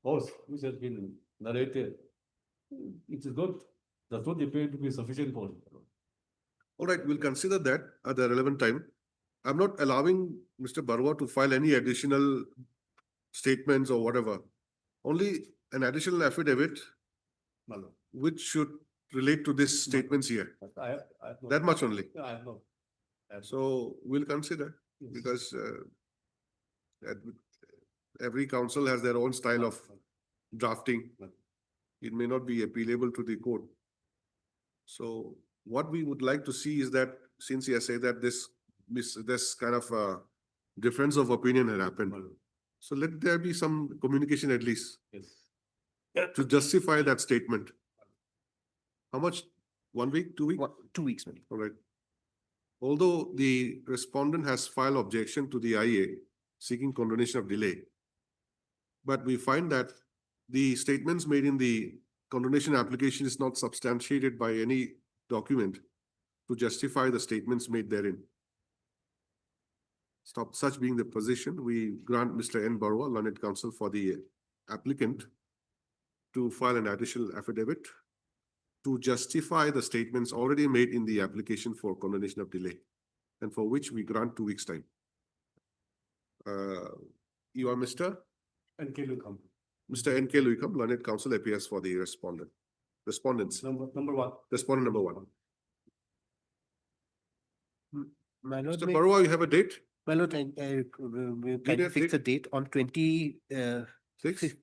cause which has been narrated, it is not, does not appear to be sufficient for. all right, we'll consider that at the relevant time. I'm not allowing Mr. Barua to file any additional statements or whatever. Only an additional affidavit My lord, which should relate to these statements here. I have not. That much only. I have not. So we'll consider Yes. because every council has their own style of drafting. It may not be appealable to the court. So what we would like to see is that since you say that this kind of difference of opinion had happened. So let there be some communication at least to justify that statement. How much? 1 week, 2 weeks? 2 weeks, maybe. All right. Although the respondent has filed objection to the IA seeking condonation of delay. But we find that the statements made in the condonation application is not substantiated by any document to justify the statements made therein. Stop such being the position, we grant Mr. N. Barua, learned counsel for the applicant to file an additional affidavit to justify the statements already made in the application for condonation of delay, and for which we grant 2 weeks' time. You are Mr. N.K. Luckham. Mr. N.K. Luckham, learned counsel appears for the respondents. Number one. Respondent number 1. My lord, Mr. Barua, you have a date? my lord, we'll Give me a fix the date on 6?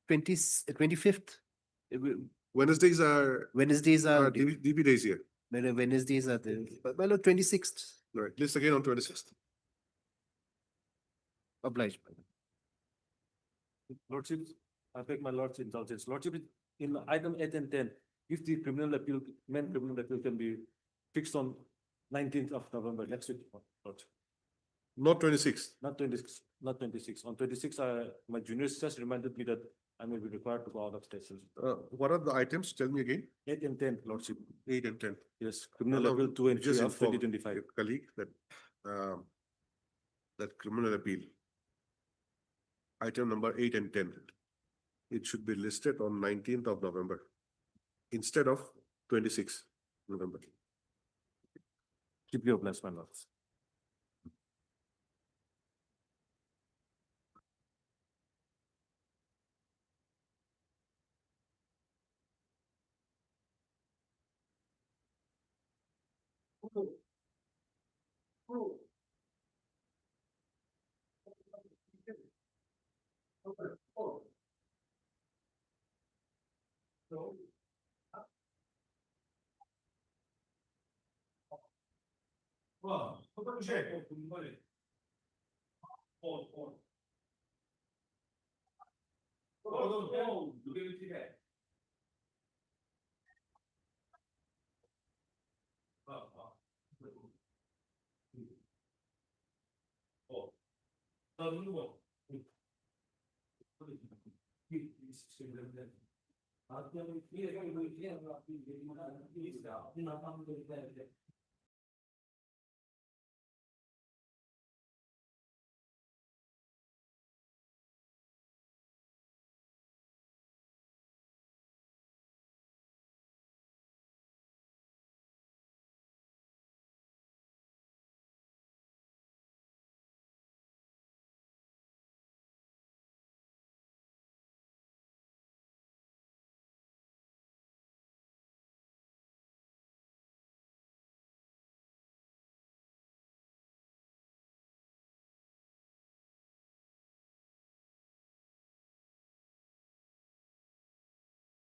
25th. Wednesdays are Wednesdays are, DB days here. Wednesdays are the, but my lord, 26th, All right, list again on 26th. obliged. Lordship, I beg my lord's indulgence. Lordship, in item 8 and 10, if the criminal appeal, main criminal appeal can be fixed on 19th of November, next week, Lordship. Not 26th. Not 26, not 26. On 26, my juniors just reminded me that I may be required to go out of station. What are the items? Tell me again. 8 and 10, Lordship. 8 and 10. Yes, criminal Now, appeal 2 and 3 just of inform 2025. your colleague that that criminal appeal, item number 8 and 10, it should be listed on 19th of November instead of 26th November. Keep your bless, my lords.